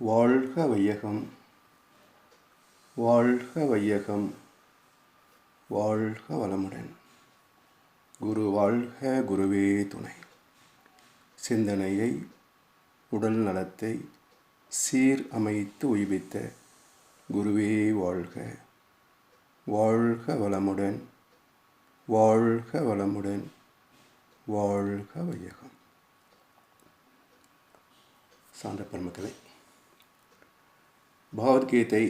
வாழ்க வையகம், வாழ்க வையகம், வாழ்க வளமுடன். குரு வாழ்க, குருவே துணை. சிந்தனையை, உடல் நலத்தை சீர் அமைத்து உய்வித்த குருவே வாழ்க. வாழ்க வளமுடன், வாழ்க வளமுடன், வாழ்க வையகம். சான்ற பெருமக்களே, பகவத்கீதை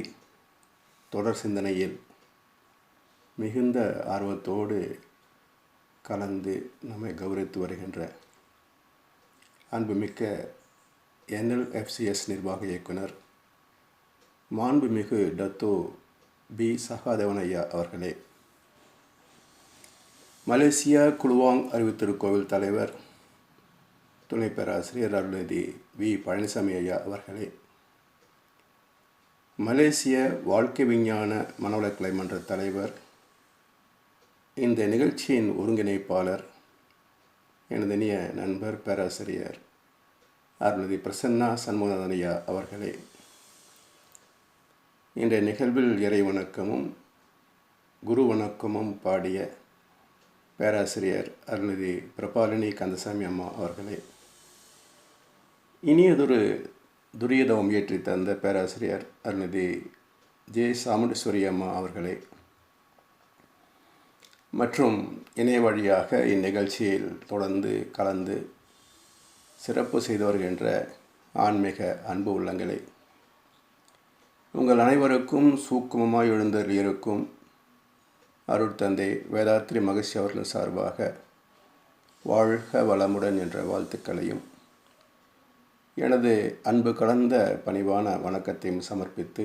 தொடர் சிந்தனையில் மிகுந்த ஆர்வத்தோடு கலந்து நம்மை கௌரவித்து வருகின்ற அன்புமிக்க NLFCS நிர்வாக இயக்குனர் மாண்புமிகு டத்தோ பி. சகாதேவன் ஐயா அவர்களே, மலேசியா குலுவாங் அறிவுத்திருக்கோவில் தலைவர் துணை பேராசிரியர் அருள்நிதி வி. பழனிசாமி ஐயா அவர்களே, மலேசிய வாழ்க்கை விஞ்ஞான மனவளக்கலை மன்ற தலைவர், இந்த நிகழ்ச்சியின் ஒருங்கிணைப்பாளர் எனது இனிய நண்பர் பேராசிரியர் அருள்நிதி பிரசன்னா சண்முகநாதன் ஐயா அவர்களே, இன்றைய நிகழ்வில் இறை வணக்கமும் குரு வணக்கமும் பாடிய பேராசிரியர் அருள்நிதி பிரபாலினி கந்தசாமி அம்மா அவர்களே, இனியதொரு துரியதவம் இயற்றி தந்த பேராசிரியர் அருள்நிதி ஜே. சாமுண்டீஸ்வரி அம்மா அவர்களே, மற்றும் இணைய வழியாக இந்நிகழ்ச்சியில் தொடர்ந்து கலந்து சிறப்பு செய்து வருகின்ற ஆன்மீக அன்பு உள்ளங்களே, உங்கள் அனைவருக்கும் சூக்குமமாய் எழுந்தருளியிருக்கும் அருட்தந்தை வேதாத்ரி மகர்ஷி அவர்கள் சார்பாக வாழ்க வளமுடன் என்ற வாழ்த்துக்களையும் எனது அன்பு கலந்த பணிவான வணக்கத்தையும் சமர்ப்பித்து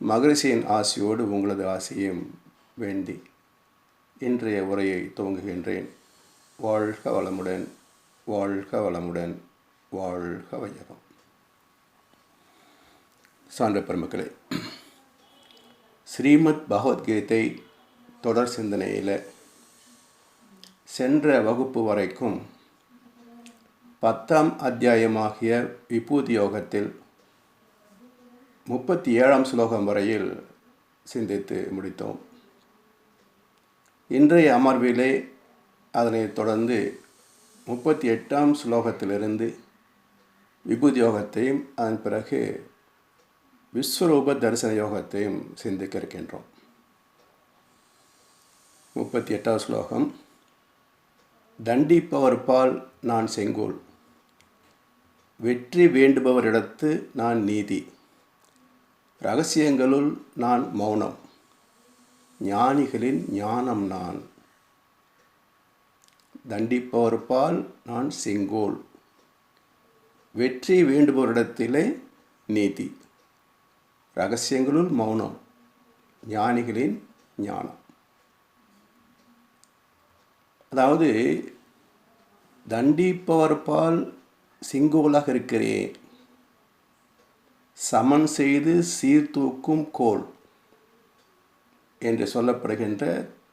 மகரிஷியின் ஆசியோடு உங்களது ஆசையும் வேண்டி இன்றைய உரையை துவங்குகின்றேன். வாழ்க வளமுடன், வாழ்க வளமுடன், வாழ்க வையகம். சான்ற பெருமக்களே, ஸ்ரீமத் பகவத்கீதை தொடர் சிந்தனையில் சென்ற வகுப்பு வரைக்கும் 10ஆம் அத்தியாயமாகிய விபூதி யோகத்தில் 37ஆம் ஸ்லோகம் வரையில் சிந்தித்து முடித்தோம். இன்றைய அமர்விலே அதனைத் தொடர்ந்து 38ஆம் ஸ்லோகத்திலிருந்து விபூதி யோகத்தையும் அதன் பிறகு விஸ்வரூப தரிசன யோகத்தையும் சிந்திக்க இருக்கின்றோம். 38ஆம் ஸ்லோகம். தண்டிப்பவர் பால் நான் செங்கோல், வெற்றி வேண்டுபவரிடத்து நான் நீதி, இரகசியங்களுள் நான் மௌனம், ஞானிகளின் ஞானம் நான். தண்டிப்பவர் பால் நான் செங்கோல், வெற்றி வேண்டுபவரிடத்திலே நீதி, இரகசியங்களுள் மௌனம், ஞானிகளின் ஞானம். அதாவது, தண்டிப்பவர் பால் செங்கோலாக இருக்கிறேன், சமன் செய்து சீர்தூக்கும் கோல் என்று சொல்லப்படுகின்ற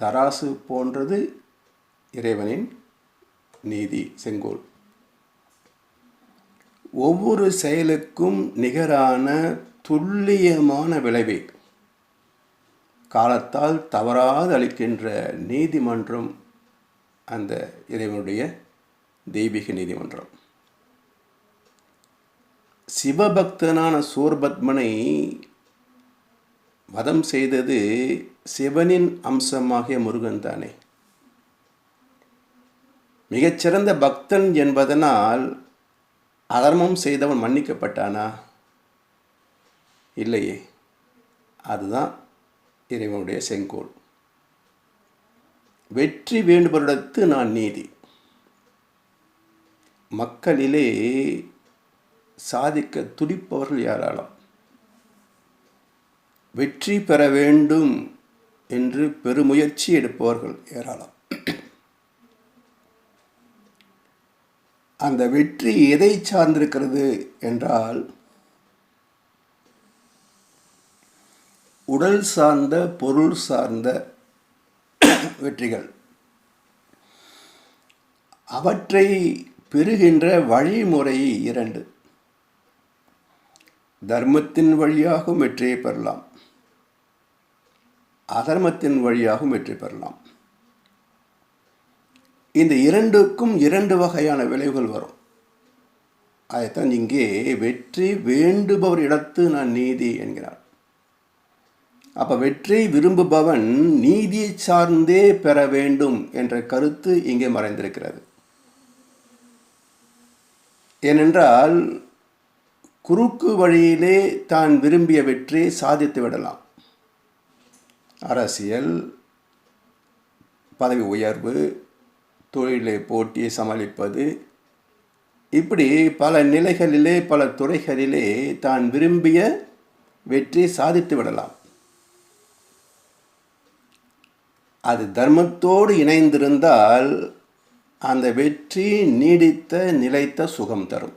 தராசு போன்றது இறைவனின் நீதி, செங்கோல். ஒவ்வொரு செயலுக்கும் நிகரான துல்லியமான விளைவை காலத்தால் தவறாது அளிக்கின்ற நீதிமன்றம் அந்த இறைவனுடைய தெய்வீக நீதிமன்றம். சிவபக்தனான சூர்பத்மனை வதம் செய்தது சிவனின் அம்சமாகிய முருகன் தானே. மிகச்சிறந்த பக்தன் என்பதனால் அதர்மம் செய்தவன் மன்னிக்கப்பட்டானா? இல்லையே. அதுதான் இறைவனுடைய செங்கோல். வெற்றி வேண்டுபவரிடத்து நான் நீதி. மக்களிலே சாதிக்க துடிப்பவர்கள் யாராலும் வெற்றி பெற வேண்டும் என்று பெருமுயற்சி எடுப்பவர்கள் ஏராளம். அந்த வெற்றி எதை சார்ந்திருக்கிறது என்றால், உடல் சார்ந்த பொருள் சார்ந்த வெற்றிகள். அவற்றை பெறுகின்ற வழிமுறை இரண்டு. தர்மத்தின் வழியாகவும் வெற்றியை பெறலாம், அதர்மத்தின் வழியாகவும் வெற்றி பெறலாம். இந்த இரண்டுக்கும் இரண்டு வகையான விளைவுகள் வரும். அதைத்தான் இங்கே வெற்றி வேண்டுபவர் இடத்து நான் நீதி என்கிறார். அப்போ வெற்றி விரும்புபவன் நீதியை சார்ந்தே பெற வேண்டும் என்ற கருத்து இங்கே மறைந்திருக்கிறது. ஏனென்றால் குறுக்கு வழியிலே தான் விரும்பிய வெற்றியை சாதித்து விடலாம். அரசியல், பதவி உயர்வு, தொழிலை போட்டியை சமாளிப்பது, இப்படி பல நிலைகளிலே பல துறைகளிலே தான் விரும்பிய வெற்றியை சாதித்து விடலாம். அது தர்மத்தோடு இணைந்திருந்தால் அந்த வெற்றி நீடித்த நிலைத்த சுகம் தரும்.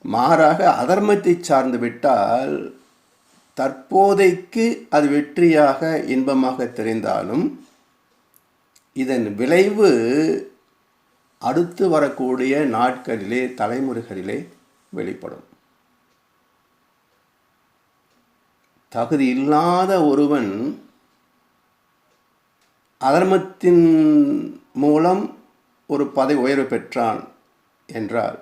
மாறாக அதர்மத்தை சார்ந்து விட்டால் தற்போதைக்கு அது வெற்றியாக இன்பமாக தெரிந்தாலும் இதன் விளைவு அடுத்து வரக்கூடிய நாட்களிலே தலைமுறைகளிலே வெளிப்படும். தகுதி இல்லாத ஒருவன் அதர்மத்தின் மூலம் ஒரு பதவி உயர்வு பெற்றான் என்றால்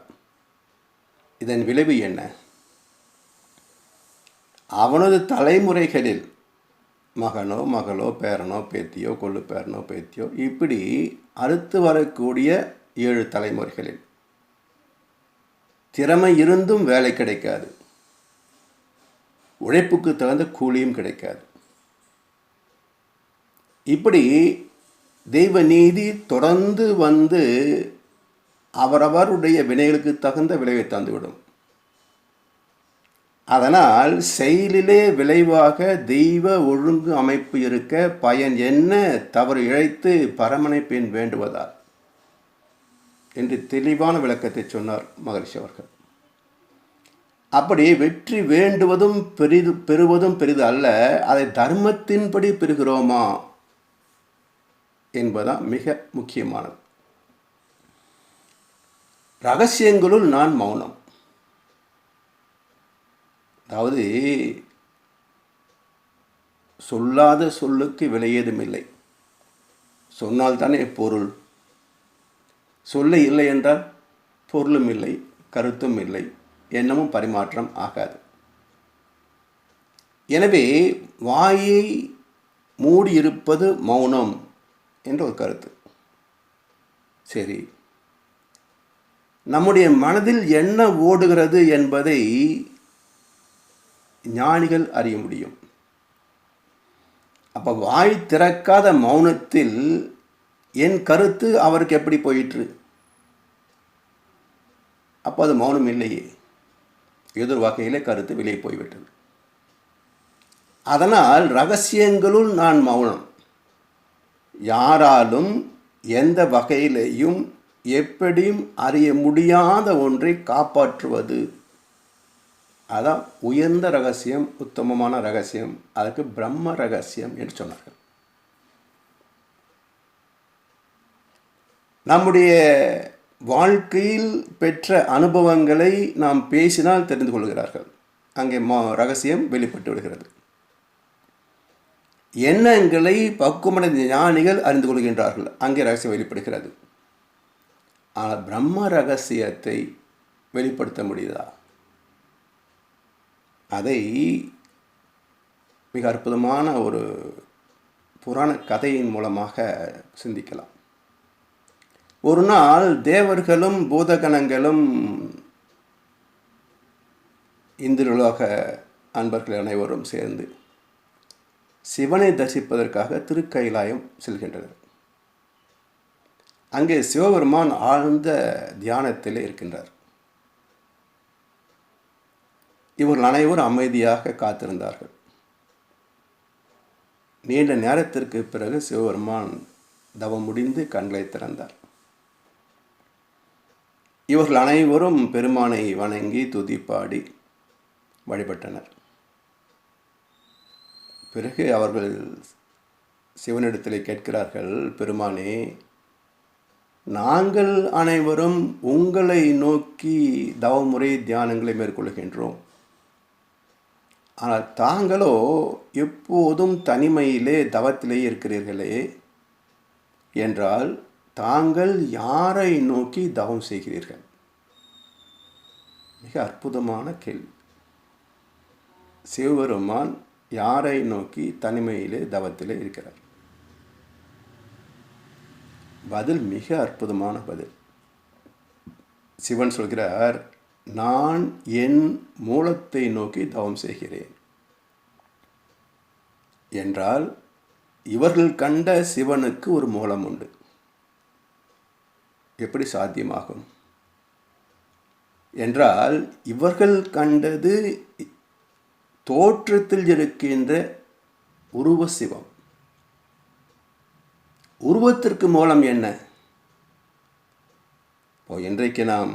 இதன் விளைவு என்ன? அவனது தலைமுறைகளில் மகனோ மகளோ பேரனோ பேத்தியோ கொள்ளு பேரனோ பேத்தியோ இப்படி அடுத்து வரக்கூடிய 7 தலைமுறைகளில் திறமை இருந்தும் வேலை கிடைக்காது, உழைப்புக்கு தகுந்த கூலியும் கிடைக்காது. இப்படி தெய்வ நீதி தொடர்ந்து வந்து அவரவருடைய வினைகளுக்கு தகுந்த விளைவை தந்துவிடும். அதனால் செயலிலே விளைவாக தெய்வ ஒழுங்கு அமைப்பு இருக்க பயன் என்ன தவறு இழைத்து பரமனை பின் வேண்டுவதால் என்று தெளிவான விளக்கத்தை சொன்னார் மகரிஷி அவர்கள். அப்படி வெற்றி வேண்டுவதும் பெறுவதும் பெரிது அல்ல, அதை தர்மத்தின்படி பெறுகிறோமா என்பதுதான் மிக முக்கியமானது. ரகசியங்களுள் நான் மௌனம். அதாவது சொல்லாத சொல்லுக்கு விலையேதும் இல்லை. சொன்னால் தானே பொருள். சொல்ல இல்லை என்றால் பொருளும் இல்லை, கருத்தும் இல்லை, எண்ணமும் பரிமாற்றம் ஆகாது. எனவே வாயை மூடியிருப்பது மௌனம் என்ற ஒரு கருத்து. சரி, நம்முடைய மனதில் என்ன ஓடுகிறது என்பதை ஞானிகள் அறிய முடியும். அப்போ வாய் திறக்காத மௌனத்தில் என் கருத்து அவருக்கு எப்படி போயிற்று? அப்போ அது மௌனம் இல்லையே, ஏதோ வகையிலே கருத்து வெளியே போய்விட்டது. அதனால் ரகசியங்களுள் நான் மௌனம். யாராலும் எந்த வகையிலேயும் எப்படியும் அறிய முடியாத ஒன்றை காப்பாற்றுவது, அதான் உயர்ந்த ரகசியம், உத்தமமான ரகசியம். அதற்கு பிரம்ம ரகசியம் என்று சொன்னார்கள். நம்முடைய வாழ்க்கையில் பெற்ற அனுபவங்களை நாம் பேசினால் தெரிந்து கொள்கிறார்கள். அங்கே ரகசியம் வெளிப்பட்டு விடுகிறது. எண்ணங்களை பக்குவமடைந்த ஞானிகள் அறிந்து கொள்கின்றார்கள். அங்கே ரகசியம் வெளிப்படுகிறது. ஆனால் பிரம்ம ரகசியத்தை வெளிப்படுத்த முடியுதா? அதை மிக அற்புதமான ஒரு புராண கதையின் மூலமாக சிந்திக்கலாம். ஒரு நாள் தேவர்களும் பூதகணங்களும் இந்திரலோக அன்பர்கள் அனைவரும் சேர்ந்து சிவனை தரிசிப்பதற்காக திருக்கைலாயம் செல்கின்றனர். அங்கே சிவபெருமான் ஆழ்ந்த தியானத்திலே இருக்கின்றார். இவர்கள் அனைவரும் அமைதியாக காத்திருந்தார்கள். நீண்ட நேரத்திற்கு பிறகு சிவபெருமான் தவம் முடிந்து கண்களை திறந்தார். இவர்கள் அனைவரும் பெருமானை வணங்கி துதிப்பாடி வழிபட்டனர். பிறகு அவர்கள் சிவனிடத்தில் கேட்கிறார்கள், பெருமானே, நாங்கள் அனைவரும் உங்களை நோக்கி தவமுறை தியானங்களை மேற்கொள்கின்றோம். ஆனால் தாங்களோ எப்போதும் தனிமையிலே தவத்திலே இருக்கிறீர்களே என்றால் தாங்கள் யாரை நோக்கி தவம் செய்கிறீர்கள்? மிக அற்புதமான கேள்வி. சிவபெருமான் யாரை நோக்கி தனிமையிலே தவத்திலே இருக்கிறார்? பதில் மிக அற்புதமான பதில். சிவன் சொல்கிறார், நான் என் மூலத்தை நோக்கி தவம் செய்கிறேன் என்றால் இவர்கள் கண்ட சிவனுக்கு ஒரு மூலம் உண்டு. எப்படி சாத்தியமாகும் என்றால் இவர்கள் கண்டது தோற்றத்தில் இருக்கின்ற உருவ சிவம். உருவத்திற்கு மூலம் என்ன? இன்றைக்கு நாம்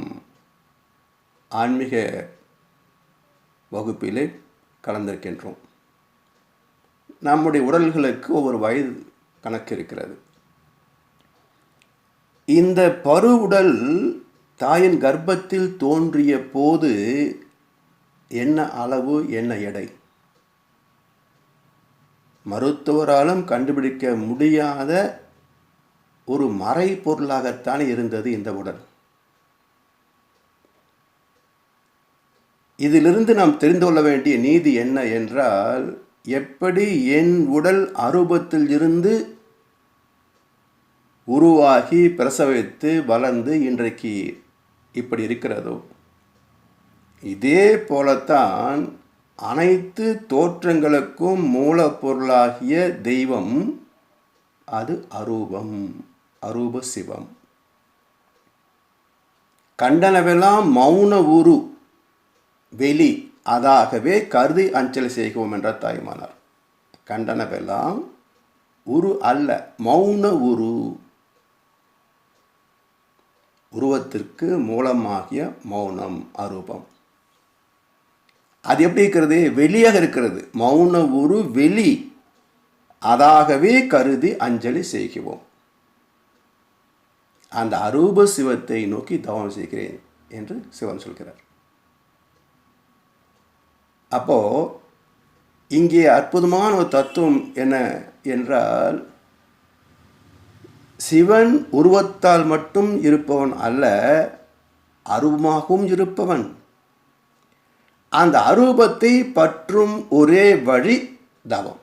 ஆன்மீக வகுப்பிலே கலந்திருக்கின்றோம். நம்முடைய உடல்களுக்கு ஒவ்வொரு வயது கணக்கு இருக்கிறது. இந்த பருவுடல் தாயின் கர்ப்பத்தில் தோன்றிய போது என்ன அளவு, என்ன எடை? மருத்துவராலும் கண்டுபிடிக்க முடியாத ஒரு மறை பொருளாகத்தான் இருந்தது இந்த உடல். இதிலிருந்து நாம் தெரிந்து கொள்ள வேண்டிய நீதி என்ன என்றால், எப்படி என் உடல் அரூபத்தில் இருந்து உருவாகி பிரசவித்து வளர்ந்து இன்றைக்கு இப்படி இருக்கிறதோ, இதே போலத்தான் அனைத்து தோற்றங்களுக்கும் மூலப்பொருளாகிய தெய்வம் அது அரூபம், அரூப சிவம். கண்டனவெல்லாம் மௌன உரு வெளி அதாகவே கருதி அஞ்சலி செய்வோம் என்ற தாய்மானார். கண்டனவெல்லாம் உரு அல்ல, மௌன உரு. உருவத்திற்கு மூலமாகிய மௌனம், அரூபம். அது எப்படி இருக்கிறது? வெளியாக இருக்கிறது. மௌன உரு வெளி அதாகவே கருதி அஞ்சலி செய்கிறோம். அந்த அரூப சிவத்தை நோக்கி தவம் செய்கிறேன் என்று சிவன் சொல்கிறார். அப்போ இங்கே அற்புதமான ஒரு தத்துவம் என்ன என்றால், சிவன் உருவத்தால் மட்டும் இருப்பவன் அல்ல, அரூபமாகவும் இருப்பவன். அந்த அரூபத்தை பற்றும் ஒரே வழி தவம்.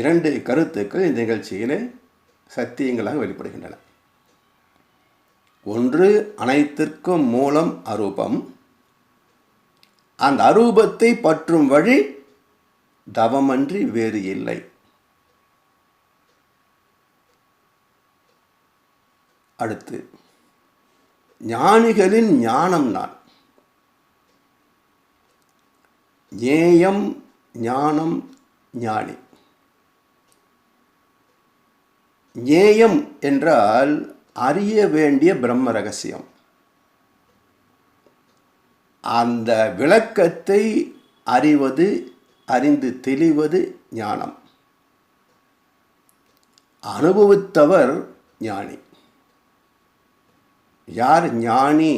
இரண்டு கருத்துக்கள் இந்த நிகழ்ச்சியிலே சத்தியங்களாக வெளிப்படுகின்றன. ஒன்று, அனைத்திற்கும் மூலம் அரூபம். அந்த அரூபத்தை பற்றும் வழி தவமன்றி வேறு இல்லை. அடுத்து, ஞானிகளின் ஞானம் நான். ஞேயம் ஞானம் ஞானி. ஞேயம் என்றால் அறிய வேண்டிய பிரம்ம ரகசியம். அந்த விளக்கத்தை அறிவது, அறிந்து தெளிவது ஞானம். அனுபவித்தவர் ஞானி. யார் ஞானி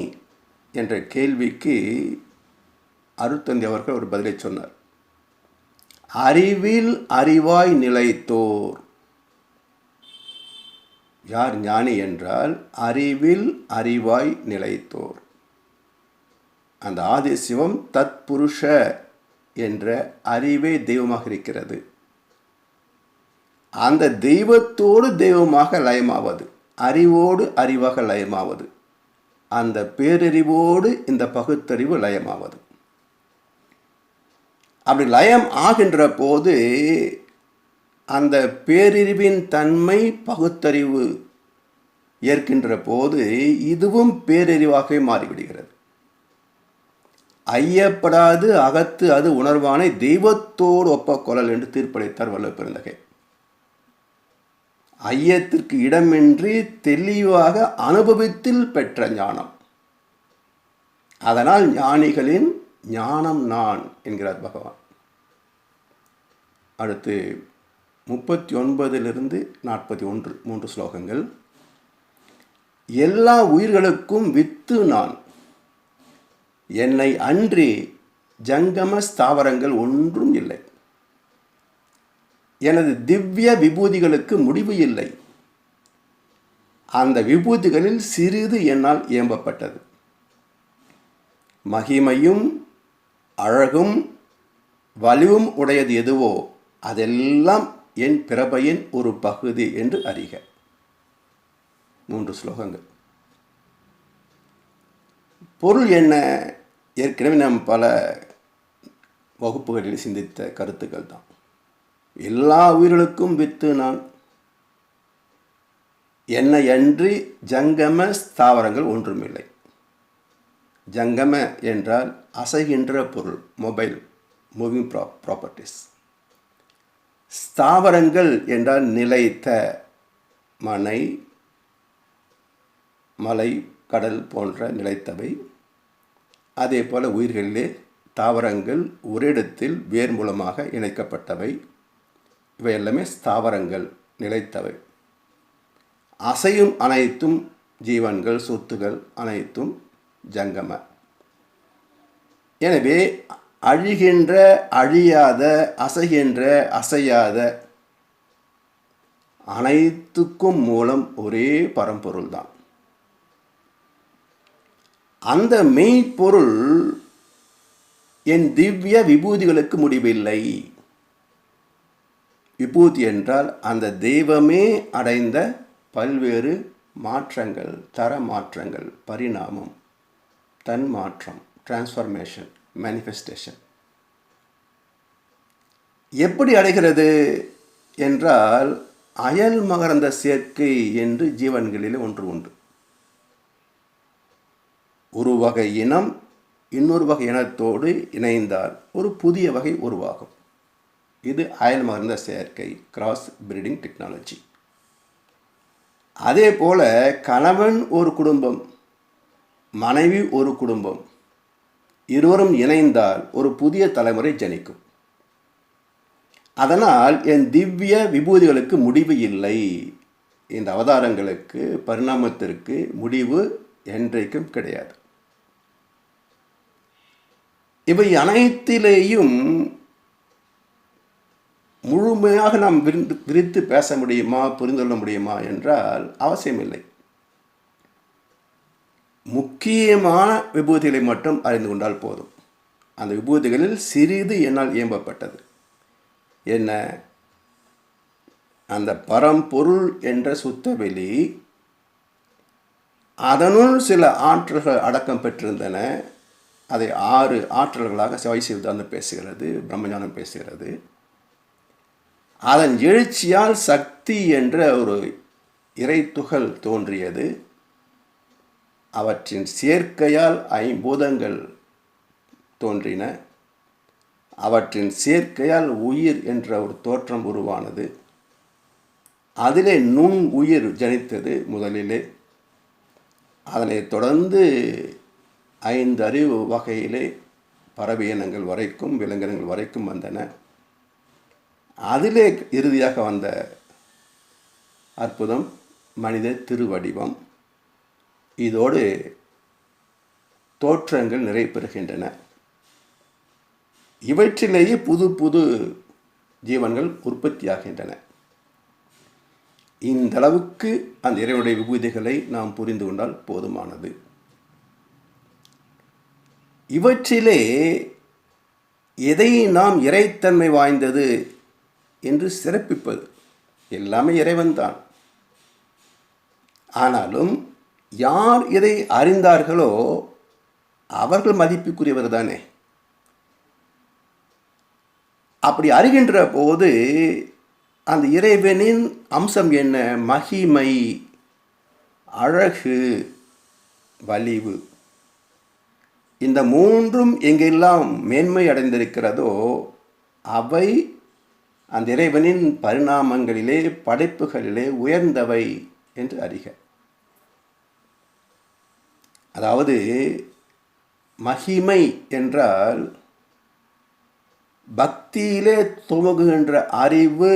என்ற கேள்விக்கு அருட்தந்தை அவர்கள் ஒரு பதிலை சொன்னார். அறிவில் அறிவாய் நிலைத்தோர். யார் ஞானி என்றால் அறிவில் அறிவாய் நிலைத்தோர். அந்த ஆதி சிவம் தத்புருஷ என்ற அறிவே தெய்வமாக இருக்கிறது. அந்த தெய்வத்தோடு தெய்வமாக லயமாவது, அறிவோடு அறிவாக லயமாவது, அந்த பேரறிவோடு இந்த பகுத்தறிவு லயமாவது. அப்படி லயம் ஆகின்ற போது அந்த பேரறிவின் தன்மை பகுத்தறிவு ஏற்கின்ற போது இதுவும் பேரறிவாகவே மாறிவிடுகிறது. ஐயப்படாது அகத்து அது உணர்வானை தெய்வத்தோடு ஒப்பக்கொள்ளல் என்று தீர்ப்பளித்தார் வள்ளுவ பெருந்தகை. ஐயத்திற்கு இடமின்றி தெளிவாக அனுபவத்தில் பெற்ற ஞானம். அதனால் ஞானிகளின் ஞானம் நான் என்கிறார் பகவான். அடுத்து 39 41 3 ஸ்லோகங்கள். எல்லா உயிர்களுக்கும் வித்து நான். என்னை அன்றி ஜங்கம ஸ்தாவரங்கள் ஒன்றும் இல்லை. எனது திவ்ய விபூதிகளுக்கு முடிவு இல்லை. அந்த விபூதிகளில் சிறிது என்னால் இயம்பப்பட்டது. மகிமையும் அழகும் வலிவும் உடையது எதுவோ அதெல்லாம் என் பிரபையின் ஒரு பகுதி என்று அறிக. 3 ஸ்லோகங்கள். பொருள் என்ன? ஏற்கனவே நாம் பல வகுப்புகளில் சிந்தித்த கருத்துக்கள் தான். எல்லா உயிர்களுக்கும் வித்து நான். என்னை அன்றி ஜங்கம ஸ்தாவரங்கள் ஒன்றுமில்லை. ஜங்கம என்றால் அசைகின்ற பொருள், மொபைல், மூவிங் ப்ராப்பர்ட்டிஸ். ஸ்தாவரங்கள் என்றால் நிலைத்த, மனை, மலை, கடல் போன்ற நிலைத்தவை. அதே போல் உயிர்களிலே தாவரங்கள் ஒரு இடத்தில் வேர் மூலமாக இணைக்கப்பட்டவை. இவை எல்லாமே ஸ்தாவரங்கள், நிலைத்தவை. அசையும் அனைத்தும் ஜீவன்கள், சொத்துகள் அனைத்தும் ஜங்கம. எனவே அழிகின்ற, அழியாத, அசைகின்ற, அசையாத அனைத்துக்கும் மூலம் ஒரே பரம்பொருள் தான். அந்த மெய்ப்பொருள் என் திவ்ய விபூதிகளுக்கு முடிவில்லை. விபூதி என்றால் அந்த தெய்வமே அடைந்த பல்வேறு மாற்றங்கள், தர மாற்றங்கள், பரிணாமம், தன்மாற்றம், டிரான்ஸ்ஃபர்மேஷன், மேனிஃபெஸ்டேஷன். எப்படி அடைகிறது என்றால் அயல் மகரந்த சேர்க்கை என்று ஜீவன்களில் ஒன்று உண்டு. ஒரு வகை இனம் இன்னொரு வகை இனத்தோடு இணைந்தால் ஒரு புதிய வகை உருவாகும். இது அயல் மகரந்த சேர்க்கை, கிராஸ் பிரீடிங் டெக்னாலஜி. அதே போல கணவன் ஒரு குடும்பம், மனைவி ஒரு குடும்பம், இருவரும் இணைந்தால் ஒரு புதிய தலைமுறை ஜனிக்கும். அதனால் என் திவ்ய விபூதிகளுக்கு முடிவு இல்லை. இந்த அவதாரங்களுக்கு, பரிணாமத்திற்கு முடிவு என்றைக்கும் கிடையாது. இவை அனைத்திலேயும் முழுமையாக நாம் விரித்து பேச முடியுமா, புரிந்து கொள்ள முடியுமா என்றால் அவசியமில்லை. முக்கியமான விபூதிகளை மட்டும் அறிந்து கொண்டால் போதும். அந்த விபூதிகளில் சிறிது என்னால் இயம்பப்பட்டது. என்ன? அந்த பரம்பொருள் என்ற சுத்தவெளி, அதனுள் சில ஆற்றல்கள் அடக்கம் பெற்றிருந்தன. அதை 6 ஆற்றல்களாக சைவ சித்தாந்தம் பேசுகிறது, பிரம்மஞானம் பேசுகிறது. அதன் எழுச்சியால் சக்தி என்ற ஒரு இறைத்துகள் தோன்றியது. அவற்றின் சேர்க்கையால் 5 பூதங்கள் தோன்றின. அவற்றின் சேர்க்கையால் உயிர் என்ற ஒரு தோற்றம் உருவானது. அதிலே நுண் உயிர் ஜனித்தது முதலிலே. அதனைத் தொடர்ந்து 5 அறிவு வகையிலே பறவையினங்கள் வரைக்கும், விலங்கினங்கள் வரைக்கும் வந்தன. அதிலே இறுதியாக வந்த அற்புதம் மனித திருவடிவம். இதோடு தோற்றங்கள் நிறைவு பெறுகின்றன. இவற்றிலேயே புது புது ஜீவன்கள் உற்பத்தியாகின்றன. இந்தளவுக்கு அந்த இறைவனுடைய விபூதிகளை நாம் புரிந்து கொண்டால் போதுமானது. இவற்றிலே எதை நாம் இறைத்தன்மை வாய்ந்தது என்று சிறப்பிப்பது? எல்லாமே இறைவன்தான். ஆனாலும் யார் இதை அறிந்தார்களோ அவர்கள் மதிப்புக்குரியவர் தானே. அப்படி அறிகின்ற போது அந்த இறைவனின் அம்சம் என்ன? மகிமை, அழகு, வலிவு. இந்த 3ம் எங்கெல்லாம் மேன்மை அடைந்திருக்கிறதோ அவை அந்த இறைவனின் பரிணாமங்களிலே, படைப்புகளிலே உயர்ந்தவை என்று அறிக. அதாவது மகிமை என்றால் பக்தியிலே துவங்குகின்ற அறிவு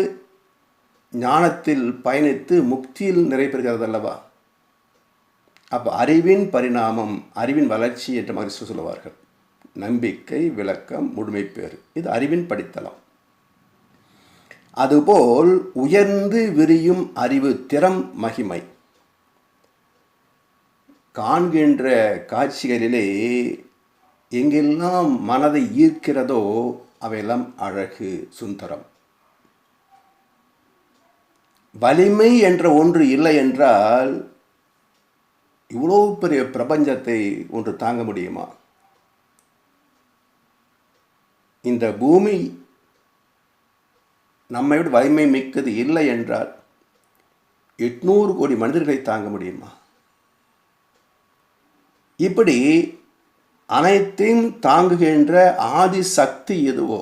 ஞானத்தில் பயணித்து முக்தியில் நிறைவேறுகிறது அல்லவா. அப்போ அறிவின் பரிணாமம், அறிவின் வளர்ச்சி என்று மகிழ்ச்சி சொல்லுவார்கள். நம்பிக்கை, விளக்கம், முழுமைப்பேறு, இது அறிவின் படித்தளம். அதுபோல் உயர்ந்து விரியும் அறிவு திறம் மகிமை. காண்கின்ற காட்சிகளிலே எங்கெல்லாம் மனதை ஈர்க்கிறதோ அவையெல்லாம் அழகு, சுந்தரம். வலிமை என்ற ஒன்று இல்லை என்றால் இவ்வளோ பெரிய பிரபஞ்சத்தை ஒன்று தாங்க முடியுமா? இந்த பூமி நம்மை விட வலிமை மிக்கது இல்லை என்றால் 800 கோடி மனிதர்களை தாங்க முடியுமா? இப்படி அனைத்தையும் தாங்குகின்ற ஆதி சக்தி எதுவோ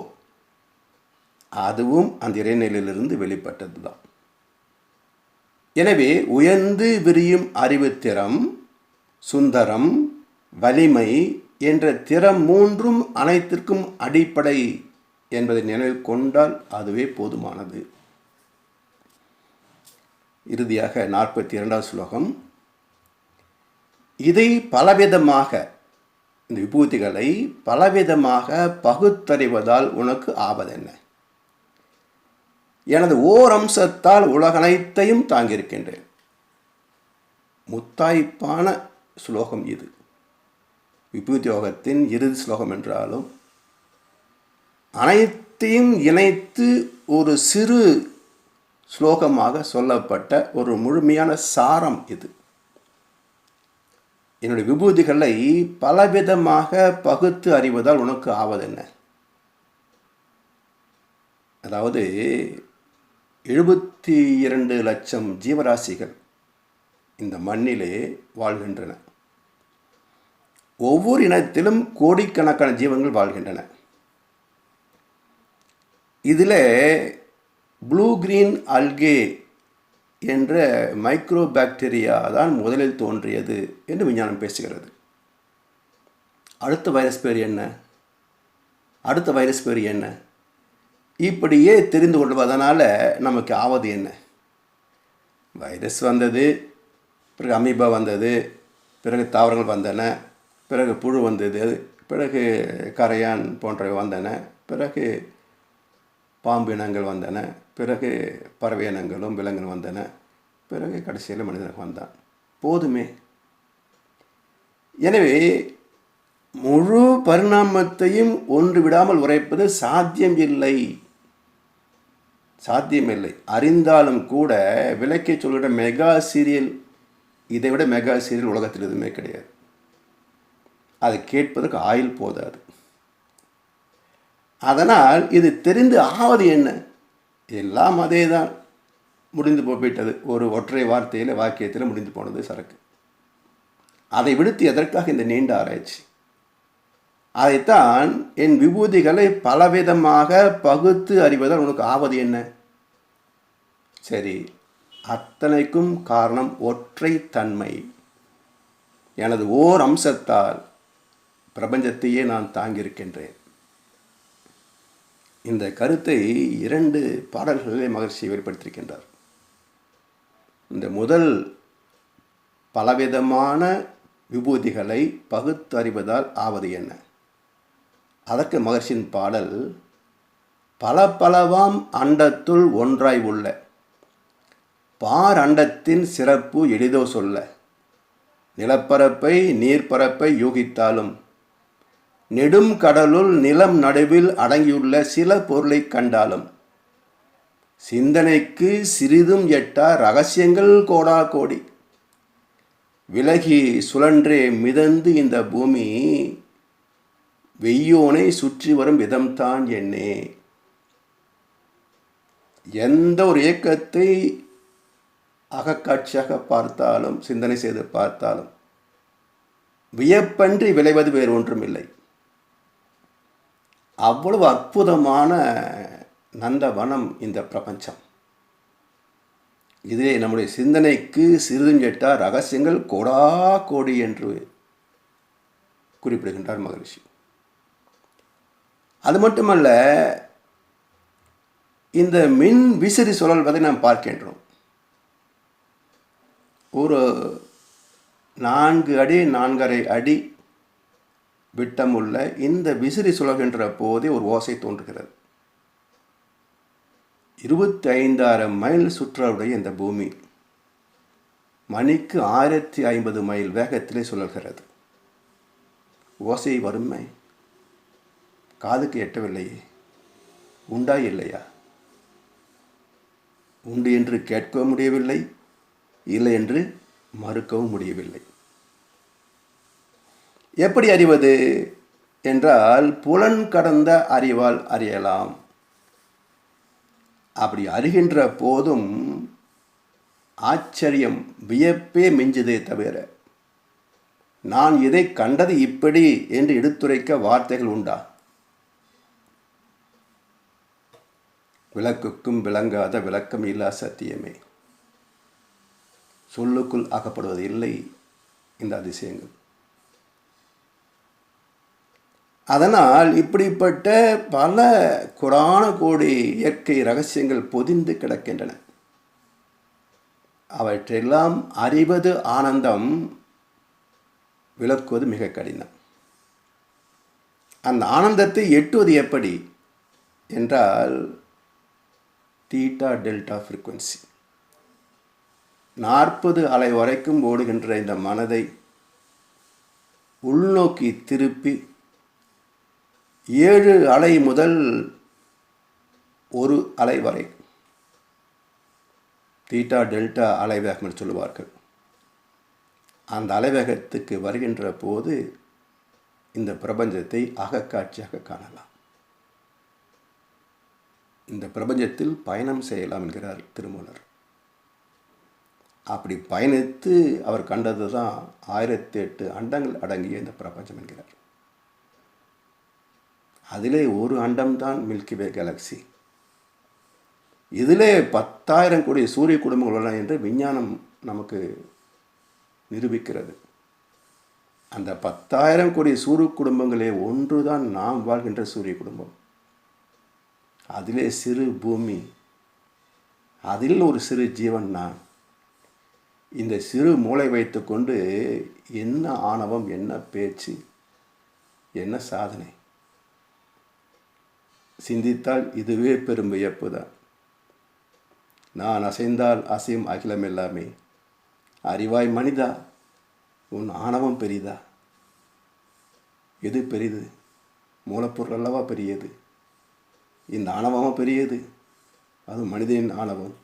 அதுவும் அந்த இறைநிலையிலிருந்து வெளிப்பட்டது தான். எனவே உயர்ந்து விரியும் அறிவுத்திறம், சுந்தரம், வலிமை என்ற திறம் மூன்றும் அனைத்திற்கும் அடிப்படை என்பதை நினைவில் கொண்டால் அதுவே போதுமானது. இறுதியாக 42வது ஸ்லோகம். இதை பலவிதமாக, இந்த விபூதிகளை பலவிதமாக பகுத்தறிவதால் உனக்கு ஆவதென்ன? எனது ஓர் அம்சத்தால் உலகனைத்தையும் தாங்கியிருக்கின்றேன். முத்தாய்ப்பான ஸ்லோகம் இது. விபூதி யோகத்தின் இறுதி ஸ்லோகம் என்றாலும் அனைத்தையும் இணைத்து ஒரு சிறு ஸ்லோகமாக சொல்லப்பட்ட ஒரு முழுமையான சாரம் இது. என்னுடைய விபூதிகளை பலவிதமாக பகுத்து அறிவதால் உனக்கு ஆவதென்ன? அதாவது 72 லட்சம் ஜீவராசிகள் இந்த மண்ணிலே வாழ்கின்றன. ஒவ்வொரு இனத்திலும் கோடிக்கணக்கான ஜீவன்கள் வாழ்கின்றன. இதில் ப்ளூ கிரீன் அல்கே என்ற மைக்ரோ பாக்டீரியா தான் முதலில் தோன்றியது என்று விஞ்ஞானம் பேசுகிறது. அடுத்த வைரஸ் பேர் என்ன, அடுத்த வைரஸ் பேர் என்ன, இப்படியே தெரிந்து கொள்வதனால நமக்கு ஆவது என்ன? வைரஸ் வந்தது, பிறகு அமீபா வந்தது, பிறகு தாவரங்கள் வந்தன, பிறகு புழு வந்தது, பிறகு கரையான் போன்றவை வந்தன, பிறகு பாம்பு இனங்கள் வந்தன, பிறகு பறவை இனங்களும் விலங்குகள் வந்தன, பிறகு கடைசியில் மனிதனுக்கு வந்தான். போதுமே. எனவே முழு பரிணாமத்தையும் ஒன்று விடாமல் உரைப்பது சாத்தியமில்லை. அறிந்தாலும் கூட விளக்கை சொல்கிற மெகா சீரியல், இதை விட மெகா சீரியல் உலகத்தில் எதுவுமே கிடையாது. அதை கேட்பதற்கு ஆயுள் போதாது. அதனால் இது தெரிந்து ஆவது என்ன? எல்லாம் அதே தான், முடிந்து போய்விட்டது. ஒரு ஒற்றை வார்த்தையில், வாக்கியத்தில் முடிந்து போனது சரக்கு. அதை விடுத்து எதற்காக இந்த நீண்ட ஆராய்ச்சி? அதைத்தான் என் விபூதிகளை பலவிதமாக பகுத்து அறிவதால் உனக்கு ஆவது என்ன? சரி, அத்தனைக்கும் காரணம் ஒற்றை தன்மை. எனது ஓர் அம்சத்தால் பிரபஞ்சத்தையே நான் தாங்கியிருக்கின்றேன். இந்த கருத்தை 2 பாடல்களிலே மகிழ்ச்சியை வெளிப்படுத்தியிருக்கின்றார். இந்த முதல் பலவிதமான விபூதிகளை பகுத்தறிவதால் ஆவது என்ன? அதற்கு மகிழ்ச்சியின் பாடல், பல பலவாம் அண்டத்துள் ஒன்றாய் உள்ள பார் அண்டத்தின் சிறப்பு எளிதோ சொல்ல, நிலப்பரப்பை நீர்ப்பரப்பை யூகித்தாலும் நெடும் கடலுள் நிலம் நடுவில் அடங்கியுள்ள சில பொருளை கண்டாலும் சிந்தனைக்கு சிறிதும் எட்டா ரகசியங்கள் கோடா கோடி விலகி சுழன்றே மிதந்து இந்த பூமி வெய்யோனை சுற்றி வரும் விதம்தான் என்னே. எந்த ஒரு இயக்கத்தை அகக்காட்சியாக பார்த்தாலும், சிந்தனை செய்து பார்த்தாலும் வியப்பன்றி விளைவது வேறு ஒன்றும் இல்லை. அவ்வளவு அற்புதமான நந்தவனம் இந்த பிரபஞ்சம். இதிலே நம்முடைய சிந்தனைக்கு சிறிதும் எட்டா ரகசியங்கள் கோடா கோடி என்று குறிப்பிடுகின்றார் மகரிஷி. அது மட்டுமல்ல, இந்த மின் விசிறி சுழல்வதை நாம் பார்க்கின்றோம். ஒரு 4 அடி 4.5 அடி விட்டமுள்ள இந்த விசிறி சுழல்கின்ற போதே ஒரு ஓசை தோன்றுகிறது. 25,000 மைல் சுற்றளவுடைய இந்த பூமி மணிக்கு 1050 மைல் வேகத்திலே சுழல்கிறது. ஓசை வறுமை காதுக்கு எட்டவில்லையே, உண்டா இல்லையா? உண்டு என்று கேட்கவும் முடியவில்லை, இல்லை என்று மறுக்கவும் முடியவில்லை. எப்படி அறிவது என்றால், புலன் கடந்த அறிவால் அறியலாம். அப்படி அறிகின்ற போதும் ஆச்சரியம், வியப்பே மிஞ்சுதே தவிர நான் இதை கண்டது இப்படி என்று எடுத்துரைக்க வார்த்தைகள் உண்டா? விளக்குக்கும் விளங்காத விளக்கம் இல்லா சத்தியமே. சொல்லுக்குள் அகப்படுவது இல்லை இந்த அதிசயங்கள். அதனால் இப்படிப்பட்ட பல கோடான கோடி இயற்கை ரகசியங்கள் பொதிந்து கிடக்கின்றன. அவற்றையெல்லாம் அறிவது ஆனந்தம், விளக்குவது மிக கடினம். அந்த ஆனந்தத்தை எட்டுவது எப்படி என்றால், தீட்டா டெல்டா ஃப்ரீக்வன்சி 40 அலை வரைக்கும் ஓடுகின்ற இந்த மனதை உள்நோக்கி திருப்பி 7 அலை முதல் 1 அலை வரை தீட்டா டெல்டா அலைவேகம் என்று சொல்லுவார்கள். அந்த அலைவேகத்துக்கு வருகின்ற போது இந்த பிரபஞ்சத்தை அகக்காட்சியாக காணலாம். இந்த பிரபஞ்சத்தில் பயணம் செய்யலாம் என்கிறார் திருமூலர். அப்படி பயணித்து அவர் கண்டது தான் 1008 அண்டங்கள் அடங்கிய இந்த பிரபஞ்சம் என்கிறார். அதிலே ஒரு அண்டம்தான் மில்கிவே கேலக்சி. இதிலே 10,000 கோடி சூரிய குடும்பங்கள் உள்ளன என்று விஞ்ஞானம் நமக்கு நிரூபிக்கிறது. அந்த 10,000 கோடி சூரிய குடும்பங்களே ஒன்றுதான் நாம் வாழ்கின்ற சூரிய குடும்பம். அதிலே சிறு பூமி, அதில் ஒரு சிறு ஜீவன் நான். இந்த சிறு மூளை வைத்து கொண்டு என்ன ஆணவம், என்ன பேச்சு, என்ன சாதனை! சிந்தித்தால் இதுவே பெரும் வியப்பு தான். நான் அசைந்தால் அசையும் அகிலம் எல்லாமே. அறிவாய் மனிதா, உன் ஆணவம் பெரிதா? எது பெரிது? மூலப்பொருள் அல்லவா பெரியது. இந்த ஆணவமும் பெரியது, அது மனிதனின் ஆணவம்.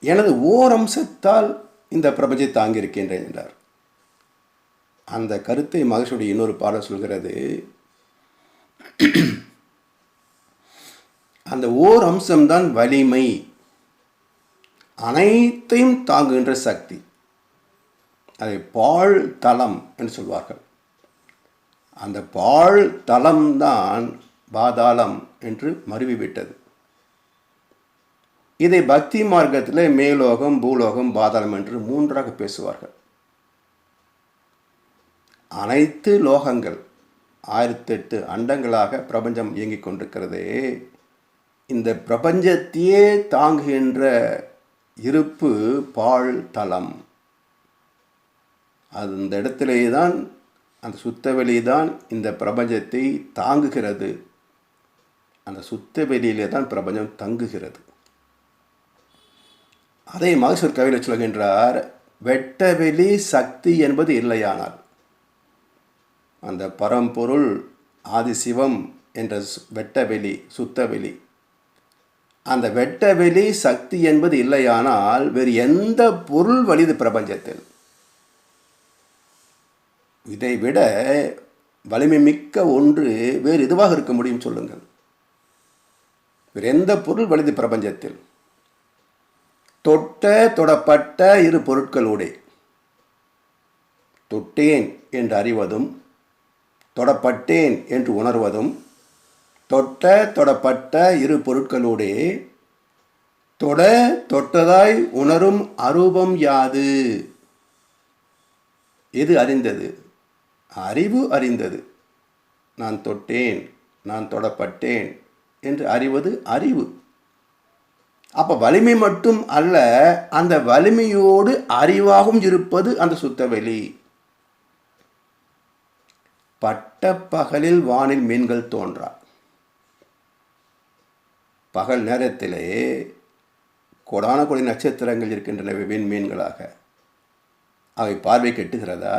எனது ஓர் அம்சத்தால் இந்த பிரபஞ்சத்தை தாங்கியிருக்கின்றேன் என்றார். அந்த கருத்தை மகர்ஷியுடைய இன்னொரு பாடல் சொல்கிறது. அந்த ஓர் அம்சம்தான் வலிமை, அனைத்தையும் தாங்குகின்ற சக்தி. அதை பாழ் தலம் என்று சொல்வார்கள். அந்த பாழ் தலம்தான் பாதாளம் என்று மருவிவிட்டது. இதை பக்தி மார்க்கத்தில் மேலோகம், பூலோகம், பாதாளம் என்று 3ஆக பேசுவார்கள். அனைத்து லோகங்கள் 1008 அண்டங்களாக பிரபஞ்சம் இயங்கிக் கொண்டிருக்கிறதே. இந்த பிரபஞ்சத்தையே தாங்குகின்ற இருப்பு பாழ் தலம். அந்த இடத்திலே தான், அந்த சுத்தவெளி தான் இந்த பிரபஞ்சத்தை தாங்குகிறது. அந்த சுத்த வெளியிலே தான் பிரபஞ்சம் தங்குகிறது. அதை மகசூர் கவியில் சொல்கின்றார், வெட்டவெளி சக்தி என்பது இல்லையானால் அந்த பரம்பொருள் ஆதிசிவம் என்ற வெட்டவெளி, சுத்தவெளி, அந்த வெட்டவெளி சக்தி என்பது இல்லையானால் வேறு எந்த பொருள் வலிது பிரபஞ்சத்தில்? இதைவிட வலிமை மிக்க ஒன்று வேறு எதுவாக இருக்க முடியும் சொல்லுங்கள்? வேறு எந்த பொருள் வலிது பிரபஞ்சத்தில்? தொட்ட தொடப்பட்ட இரு பொருட்களோடு, தொட்டேன் என்று அறிவதும் தொடப்பட்டேன் என்று உணர்வதும், தொட்ட தொடப்பட்ட இரு பொருட்களோடே தொட்டதாய் உணரும் அரூபம் யாது? எது அறிந்தது? அறிவு அறிந்தது. நான் தொட்டேன், நான் தொடப்பட்டேன் என்று அறிவது அறிவு. அப்போ வலிமை மட்டும் அல்ல, அந்த வலிமையோடு அறிவாகவும் இருப்பது அந்த சுத்தவெளி. பட்ட பகலில் வானில் மீன்கள் தோன்றா. பகல் நேரத்திலே கொடான கொடி நட்சத்திரங்கள் இருக்கின்றன மீன்களாக. அவை பார்வை கெட்டுகிறதா?